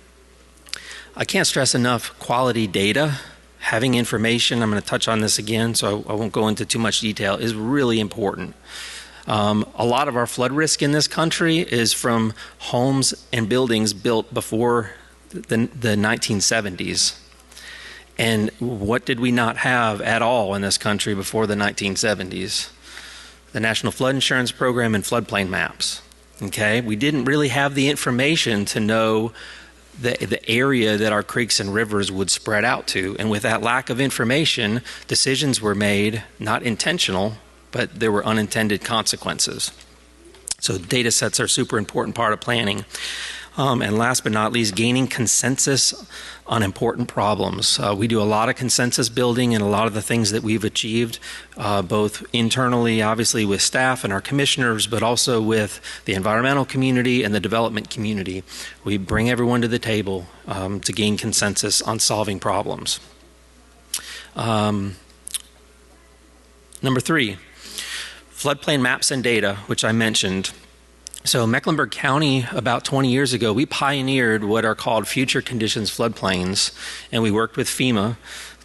I can't stress enough quality data. Having information, I'm going to touch on this again, so I won't go into too much detail, is really important. A lot of our flood risk in this country is from homes and buildings built before the 1970s. And what did we not have at all in this country before the 1970s? The National Flood Insurance Program and floodplain maps. Okay, we didn't really have the information to know the area that our creeks and rivers would spread out to. And with that lack of information, decisions were made, not intentional, but there were unintended consequences. So data sets are a super important part of planning. And last but not least, gaining consensus on important problems. We do a lot of consensus building and a lot of the things that we've achieved, both internally, obviously with staff and our commissioners, but also with the environmental community and the development community. We bring everyone to the table to gain consensus on solving problems. Number 3, floodplain maps and data, which I mentioned. So Mecklenburg County, about 20 years ago, we pioneered what are called future conditions floodplains, and we worked with FEMA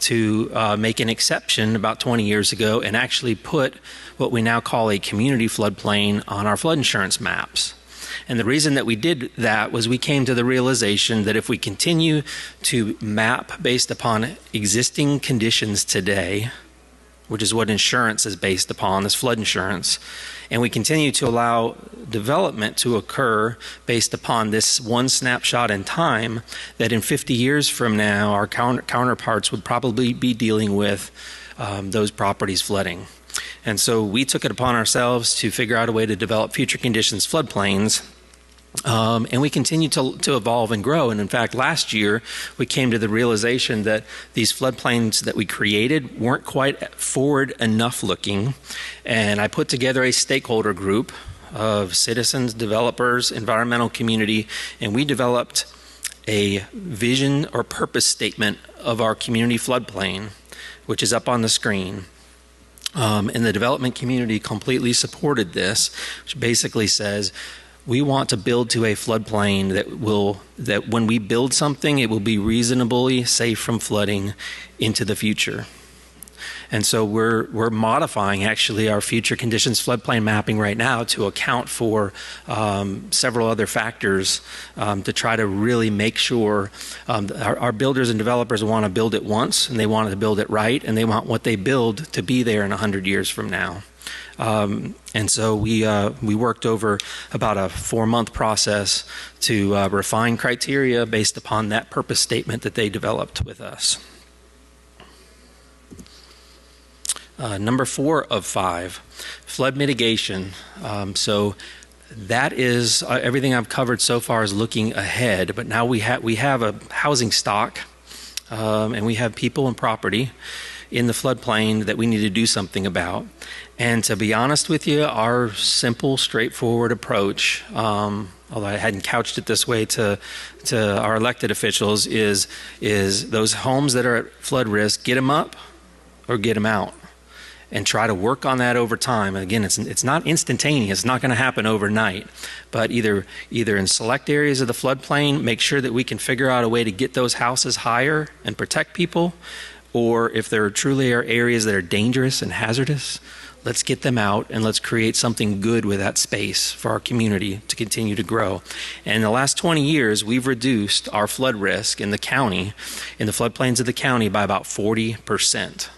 to make an exception about 20 years ago and actually put what we now call a community floodplain on our flood insurance maps. And the reason that we did that was we came to the realization that if we continue to map based upon existing conditions today, which is what insurance is based upon, this flood insurance, and we continue to allow development to occur based upon this one snapshot in time, that in 50 years from now, our counterparts would probably be dealing with those properties flooding. And so we took it upon ourselves to figure out a way to develop future conditions floodplains. And we continue to evolve and grow. And in fact, last year, we came to the realization that these floodplains that we created weren't quite forward enough looking. And I put together a stakeholder group of citizens, developers, environmental community, and we developed a vision or purpose statement of our community floodplain, which is up on the screen. And the development community completely supported this, which basically says, we want to build to a floodplain that when we build something, it will be reasonably safe from flooding into the future. And so we're modifying actually our future conditions floodplain mapping right now to account for several other factors to try to really make sure our builders and developers want to build it once, and they want to build it right, and they want what they build to be there in 100 years from now. And so we worked over about a 4-month process to refine criteria based upon that purpose statement that they developed with us. Number 4 of 5, flood mitigation. So that is everything I've covered so far is looking ahead, but now we have a housing stock, and we have people and property in the floodplain that we need to do something about. And to be honest with you, our simple, straightforward approach, although I hadn't couched it this way to our elected officials, is those homes that are at flood risk, get them up or get them out. And try to work on that over time. Again, it's not instantaneous. It's not going to happen overnight. But either in select areas of the floodplain, make sure that we can figure out a way to get those houses higher and protect people. Or if there truly are areas that are dangerous and hazardous, let's get them out and let's create something good with that space for our community to continue to grow. And in the last 20 years, we've reduced our flood risk in the county, in the floodplains of the county, by about 40%.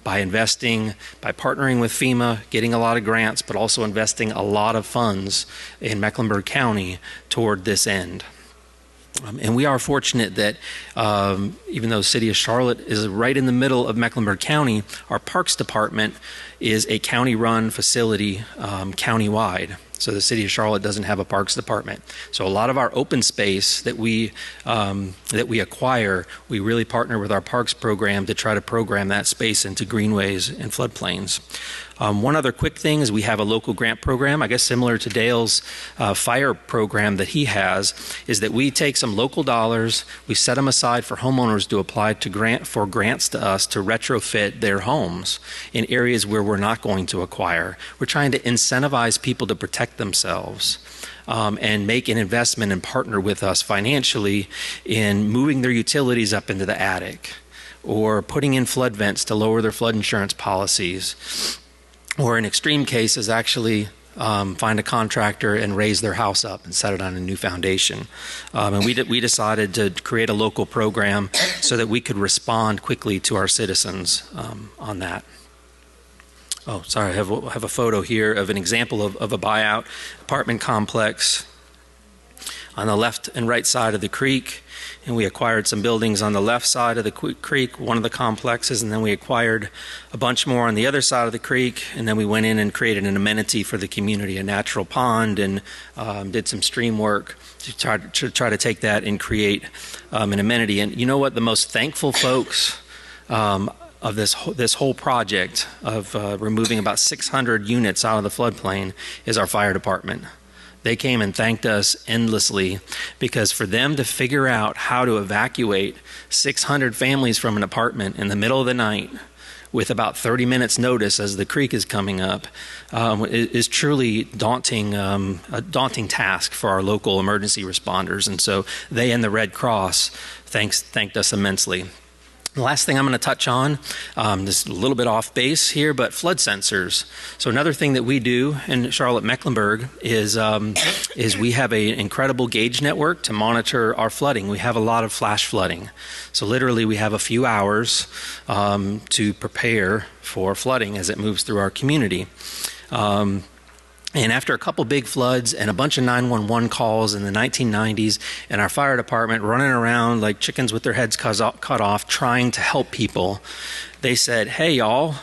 By investing, by partnering with FEMA, getting a lot of grants, but also investing a lot of funds in Mecklenburg County toward this end. And we are fortunate that even though the City of Charlotte is right in the middle of Mecklenburg County, our Parks Department is a county-run facility countywide. So the City of Charlotte doesn't have a Parks Department. So a lot of our open space that we acquire, we really partner with our Parks program to try to program that space into greenways and floodplains. One other quick thing is we have a local grant program, I guess similar to Dale's fire program that he has, is that we take some local dollars, we set them aside for homeowners to apply to grants to us to retrofit their homes in areas where we're not going to acquire. We're trying to incentivize people to protect themselves. And make an investment and partner with us financially in moving their utilities up into the attic, or putting in flood vents to lower their flood insurance policies, or in extreme cases actually find a contractor and raise their house up and set it on a new foundation. And we decided to create a local program so that we could respond quickly to our citizens on that. Oh, sorry, I have a photo here of an example of a buyout apartment complex on the left and right side of the creek, and we acquired some buildings on the left side of the creek, one of the complexes, and then we acquired a bunch more on the other side of the creek, and then we went in and created an amenity for the community, a natural pond, and did some stream work to try to take that and create an amenity. And you know what? The most thankful folks of this whole project of removing about 600 units out of the floodplain is our fire department. They came and thanked us endlessly, because for them to figure out how to evacuate 600 families from an apartment in the middle of the night with about 30 minutes notice as the creek is coming up is truly a daunting task for our local emergency responders. And so they and the Red Cross thanked us immensely. The last thing I'm going to touch on, this is a little bit off base here, but flood sensors. So another thing that we do in Charlotte-Mecklenburg is we have an incredible gauge network to monitor our flooding. We have a lot of flash flooding. So literally we have a few hours to prepare for flooding as it moves through our community. And after a couple big floods and a bunch of 911 calls in the 1990s, and our fire department running around like chickens with their heads cut off trying to help people, they said, hey y'all,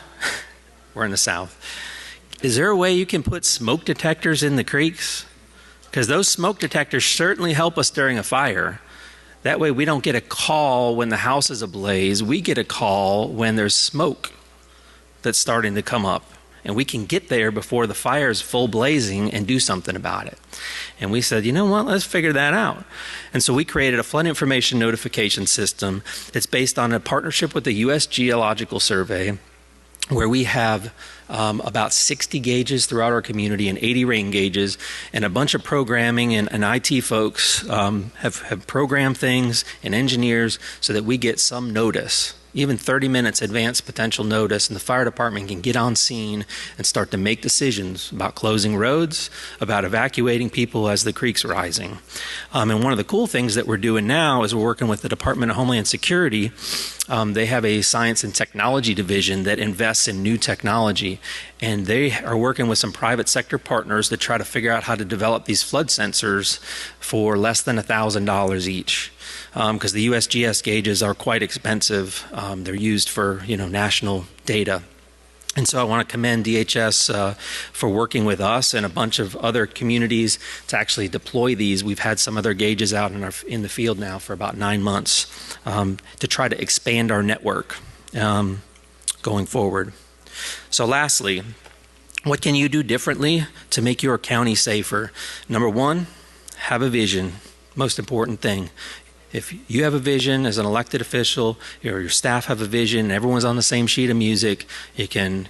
we're in the South, is there a way you can put smoke detectors in the creeks? Because those smoke detectors certainly help us during a fire. That way we don't get a call when the house is ablaze. We get a call when there's smoke that's starting to come up. And we can get there before the fire is full blazing and do something about it. And we said, you know what, let's figure that out. And so we created a flood information notification system. It's based on a partnership with the U.S. Geological Survey, where we have about 60 gauges throughout our community and 80 rain gauges, and a bunch of programming and IT folks have programmed things, and engineers, so that we get some notice, even 30 minutes advance potential notice, and the fire department can get on scene and start to make decisions about closing roads, about evacuating people as the creek's rising. And one of the cool things that we're doing now is we're working with the Department of Homeland Security. They have a science and technology division that invests in new technology, and they are working with some private sector partners to try to figure out how to develop these flood sensors for less than $1,000 each. Because the USGS gauges are quite expensive. They're used for national data. And so I want to commend DHS for working with us and a bunch of other communities to actually deploy these. We've had some of their gauges out in the field now for about 9 months to try to expand our network going forward. So lastly, what can you do differently to make your county safer? Number one, have a vision. Most important thing. If you have a vision as an elected official, or your staff have a vision, and everyone's on the same sheet of music, you can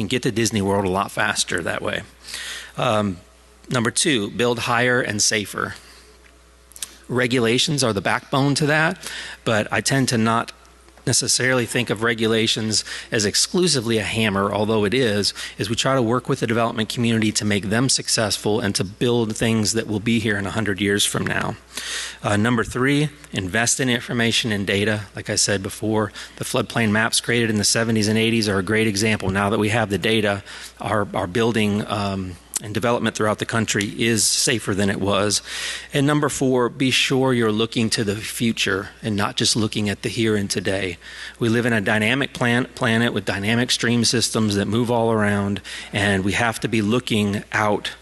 get to Disney World a lot faster that way. Number two, build higher and safer. Regulations are the backbone to that, but I tend to not necessarily think of regulations as exclusively a hammer, although it is we try to work with the development community to make them successful and to build things that will be here in 100 years from now. Number three, invest in information and data. Like I said before, the floodplain maps created in the 70s and 80s are a great example. Now that we have the data, our building and development throughout the country is safer than it was. And number four, be sure you're looking to the future and not just looking at the here and today. We live in a dynamic planet with dynamic stream systems that move all around, and we have to be looking out,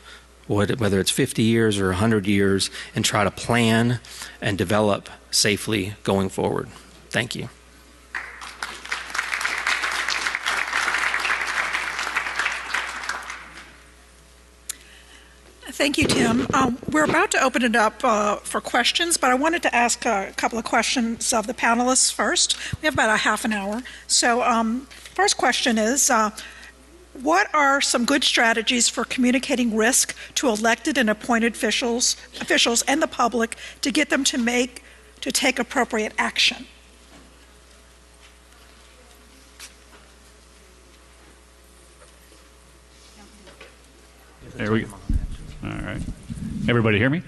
whether it's 50 years or 100 years, and try to plan and develop safely going forward. Thank you. Thank you, Tim. We're about to open it up for questions, but I wanted to ask a couple of questions of the panelists first. We have about a half an hour. So first question is, what are some good strategies for communicating risk to elected and appointed officials and the public to get them to take appropriate action? There we go. All right. Everybody hear me?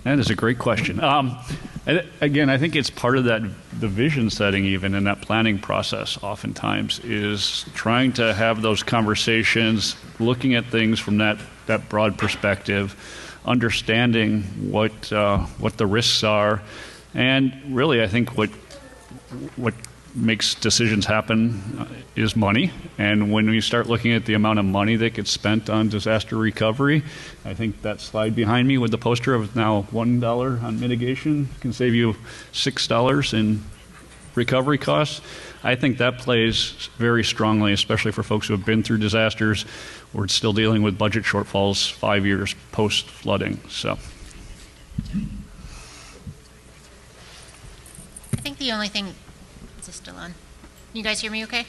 That is a great question. Again, I think it's part of that the vision setting even in that planning process oftentimes is trying to have those conversations, looking at things from that broad perspective, understanding what the risks are, and really I think what makes decisions happen is money. And when we start looking at the amount of money that gets spent on disaster recovery, I think that slide behind me with the poster of now $1 on mitigation can save you $6 in recovery costs. I think that plays very strongly, especially for folks who have been through disasters. We're still dealing with budget shortfalls 5 years post-flooding. So, I think the only thing, is this still on? You guys hear me okay?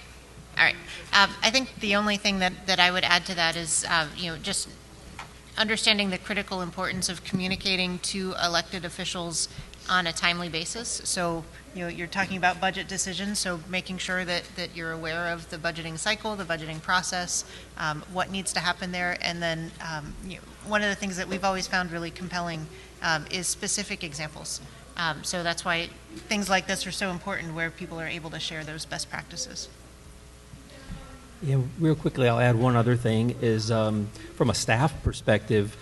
All right. I think the only thing that I would add to that is, just understanding the critical importance of communicating to elected officials on a timely basis. So, you're talking about budget decisions, so making sure that you're aware of the budgeting cycle, the budgeting process, what needs to happen there, and then one of the things that we've always found really compelling is specific examples. So that's why things like this are so important, where people are able to share those best practices. Yeah, real quickly, I'll add one other thing is from a staff perspective,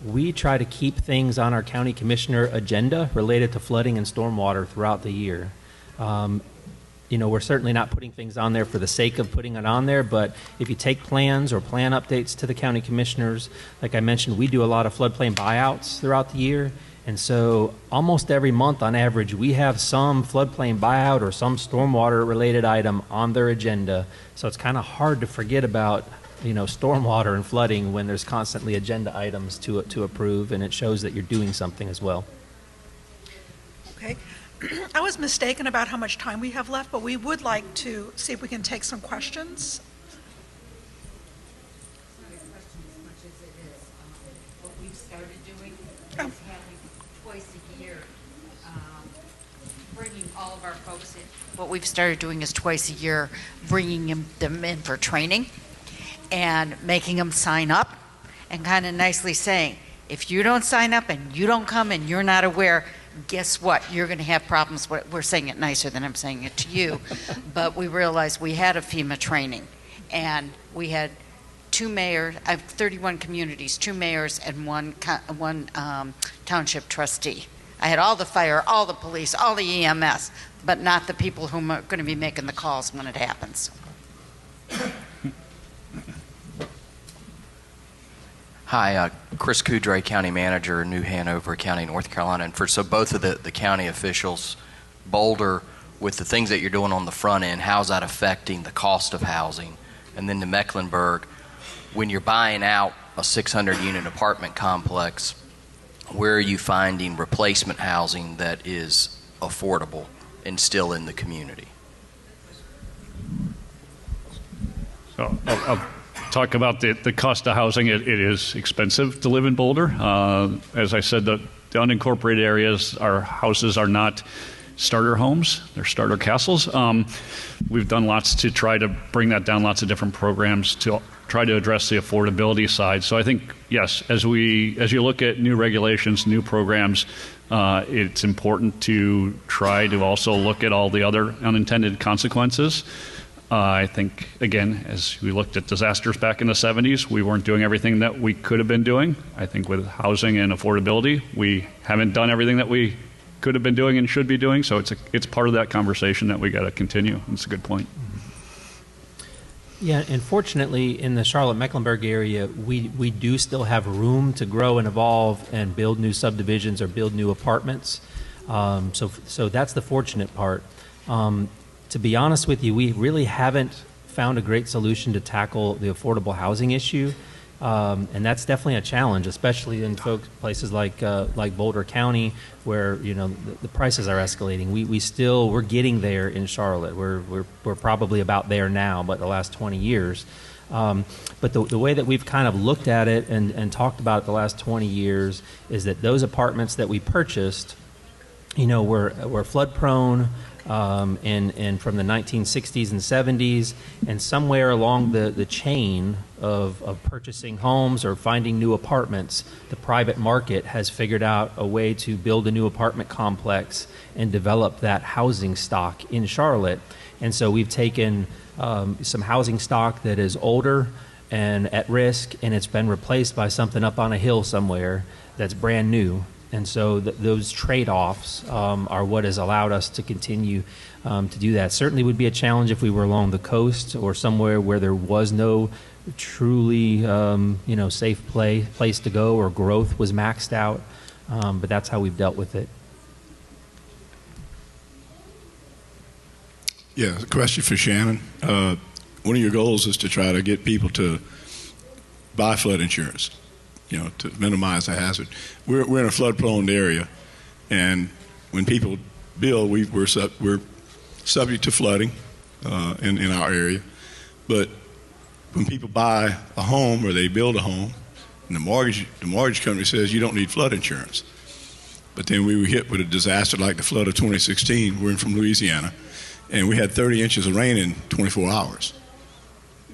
we try to keep things on our county commissioner agenda related to flooding and stormwater throughout the year. We're certainly not putting things on there for the sake of putting it on there, but if you take plans or plan updates to the county commissioners, like I mentioned, we do a lot of floodplain buyouts throughout the year. And so almost every month on average, we have some floodplain buyout or some stormwater related item on their agenda. So it's kind of hard to forget about, stormwater and flooding when there's constantly agenda items to approve, and it shows that you're doing something as well. Okay. I was mistaken about how much time we have left, but we would like to see if we can take some questions. What we've started doing is having twice a year, bringing all of our folks in. What we've started doing is twice a year, bringing them in for training and making them sign up and kind of nicely saying, if you don't sign up and you don't come and you're not aware, guess what? You're going to have problems. We're saying it nicer than I'm saying it to you, but we realized we had a FEMA training, and we had 2 mayors. I have 31 communities, 2 mayors, and one township trustee. I had all the fire, all the police, all the EMS, but not the people who are going to be making the calls when it happens. Hi, Chris Coudray, County Manager, New Hanover County, North Carolina. And so both of the county officials, Boulder, with the things that you're doing on the front end, how's that affecting the cost of housing? And then to Mecklenburg, when you're buying out a 600-unit apartment complex, where are you finding replacement housing that is affordable and still in the community? So I'll talk about the cost of housing. It is expensive to live in Boulder. As I said, the unincorporated areas, our houses are not starter homes, they're starter castles. We've done lots to try to bring that down, lots of different programs to try to address the affordability side. So I think, yes, as you look at new regulations, new programs, it's important to try to also look at all the other unintended consequences. I think, again, as we looked at disasters back in the 70s, we weren't doing everything that we could have been doing. I think with housing and affordability, we haven't done everything that we could have been doing and should be doing. So it's part of that conversation that we got to continue. It's a good point. Yeah, and fortunately, in the Charlotte-Mecklenburg area, we do still have room to grow and evolve and build new subdivisions or build new apartments. So that's the fortunate part. To be honest with you, we really haven't found a great solution to tackle the affordable housing issue, and that's definitely a challenge, especially in places like Boulder County, where the prices are escalating. We're getting there in Charlotte. We're probably about there now, but the last 20 years. But the way that we've kind of looked at it and talked about it the last 20 years is that those apartments that we purchased, were flood prone. and from the 1960s and 70s, and somewhere along the chain of purchasing homes or finding new apartments, the private market has figured out a way to build a new apartment complex and develop that housing stock in Charlotte. And so we've taken some housing stock that is older and at risk, and it's been replaced by something up on a hill somewhere that's brand new. And so those trade-offs are what has allowed us to continue to do that. Certainly would be a challenge if we were along the coast or somewhere where there was no truly safe place to go, or growth was maxed out. But that's how we've dealt with it. Yeah, a question for Shannon. One of your goals is to try to get people to buy flood insurance, to minimize the hazard. We're in a flood-prone area, and when people build, we're subject to flooding in our area. But when people buy a home or they build a home, and the mortgage company says you don't need flood insurance. But then we were hit with a disaster like the flood of 2016. We're from Louisiana, and we had 30 inches of rain in 24 hours.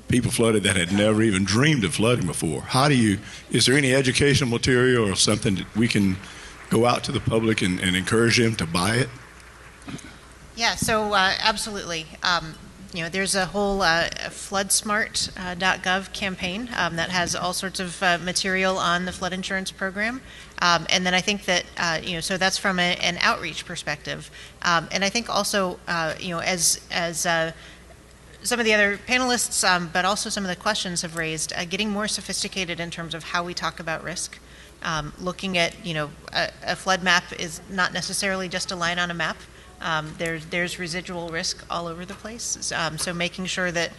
People flooded that had never even dreamed of flooding before. Is there any educational material or something that we can go out to the public and encourage them to buy it? Yeah, so absolutely. There's a whole floodsmart.gov campaign that has all sorts of material on the flood insurance program. And then I think that, so that's from an outreach perspective. And I think also, as some of the other panelists, but also some of the questions have raised, getting more sophisticated in terms of how we talk about risk. Looking at, a flood map is not necessarily just a line on a map. There's residual risk all over the place. So making sure that,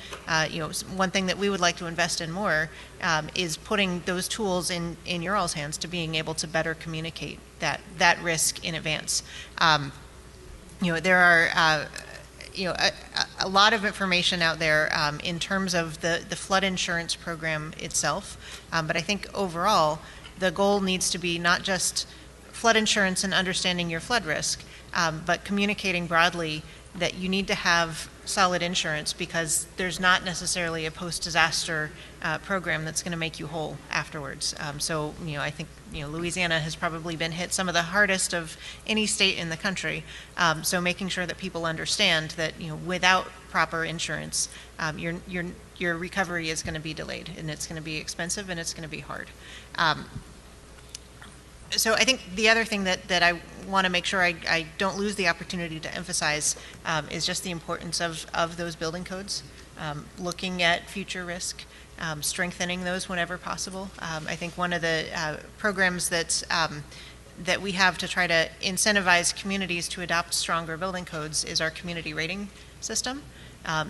one thing that we would like to invest in more is putting those tools in your all's hands to being able to better communicate that risk in advance. There are a lot of information out there in terms of the flood insurance program itself. But I think overall, the goal needs to be not just flood insurance and understanding your flood risk, but communicating broadly that you need to have solid insurance, because there's not necessarily a post-disaster program that's going to make you whole afterwards. So I think Louisiana has probably been hit some of the hardest of any state in the country. So making sure that people understand that without proper insurance, your recovery is going to be delayed, and it's going to be expensive, and it's going to be hard. So I think the other thing that I want to make sure I don't lose the opportunity to emphasize is just the importance of those building codes, looking at future risk, strengthening those whenever possible. I think one of the programs that we have to try to incentivize communities to adopt stronger building codes is our community rating system.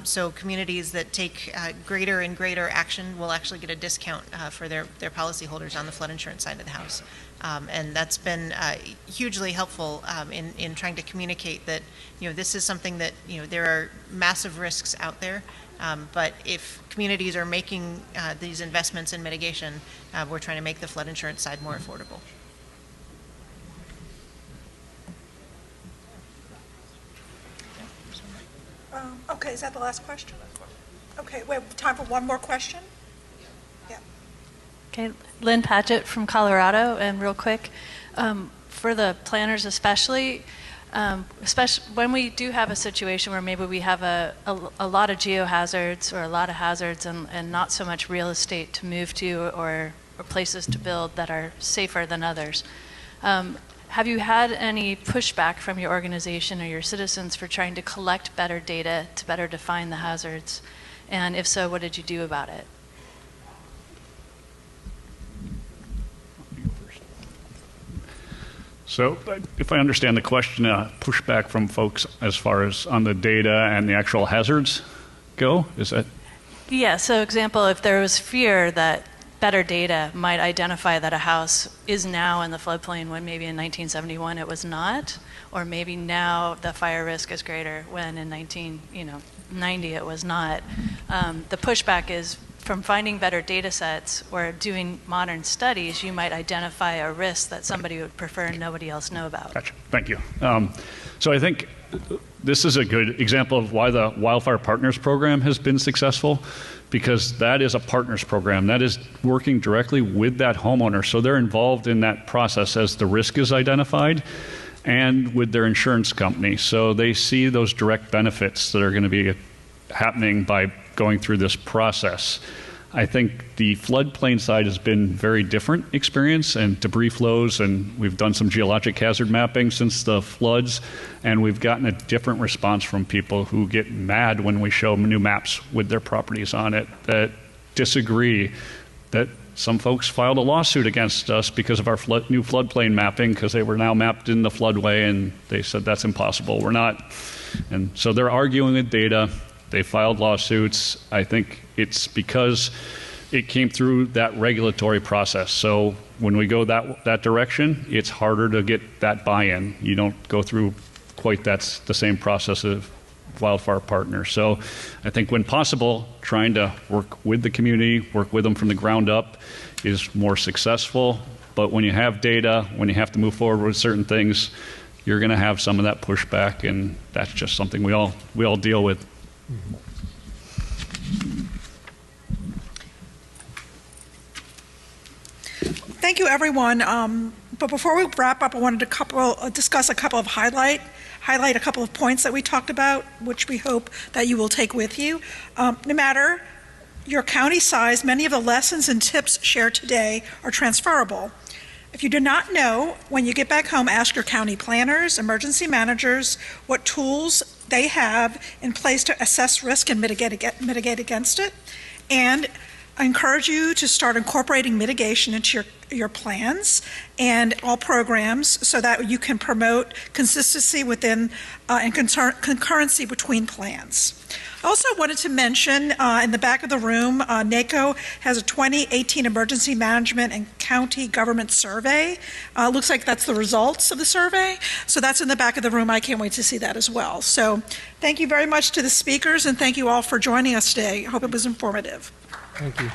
So communities that take greater and greater action will actually get a discount for their policyholders on the flood insurance side of the house. And that's been hugely helpful in trying to communicate that this is something that there are massive risks out there, but if communities are making these investments in mitigation, we're trying to make the flood insurance side more affordable. Okay, is that the last question? Okay, we have time for one more question. Yeah. Okay, Lynn Patchett from Colorado, and real quick, for the planners especially when we do have a situation where maybe we have a lot of geohazards or a lot of hazards and not so much real estate to move to or places to build that are safer than others. Have you had any pushback from your organization or your citizens for trying to collect better data to better define the hazards? And if so, what did you do about it? So if I understand the question, pushback from folks as far as on the data and the actual hazards go, is that? Yeah, so example, if there was fear that better data might identify that a house is now in the floodplain when maybe in 1971 it was not, or maybe now the fire risk is greater when in 1990 it was not. The pushback is from finding better data sets or doing modern studies, you might identify a risk that somebody would prefer and nobody else know about. Gotcha. Thank you. So I think this is a good example of why the Wildfire Partners program has been successful, because that is a partners program. That is working directly with that homeowner. So they're involved in that process as the risk is identified and with their insurance company. So they see those direct benefits that are going to be happening by going through this process. I think the floodplain side has been very different experience and debris flows, and we've done some geologic hazard mapping since the floods, and we've gotten a different response from people who get mad when we show new maps with their properties on it, that disagree, that some folks filed a lawsuit against us because of our new floodplain mapping, because they were now mapped in the floodway, and they said that's impossible, we're not. And so they're arguing with data. They filed lawsuits. I think it's because it came through that regulatory process. So when we go that direction, it's harder to get that buy-in. You don't go through quite the same process of Wildfire Partners. So I think when possible, trying to work with the community, work with them from the ground up is more successful. But when you have data, when you have to move forward with certain things, you're going to have some of that pushback, and that's just something we all deal with. Thank you, everyone. But before we wrap up, I wanted to discuss a couple of highlight a couple of points that we talked about, which we hope that you will take with you. No matter your county size, many of the lessons and tips shared today are transferable. If you do not know, when you get back home, ask your county planners, emergency managers, what tools they have in place to assess risk and mitigate against it. And I encourage you to start incorporating mitigation into your plans and all programs so that you can promote consistency within and concurrency between plans. I also wanted to mention in the back of the room, NACo has a 2018 Emergency Management and County Government Survey. Looks like that's the results of the survey. So that's in the back of the room. I can't wait to see that as well. So thank you very much to the speakers, and thank you all for joining us today. I hope it was informative. Thank you.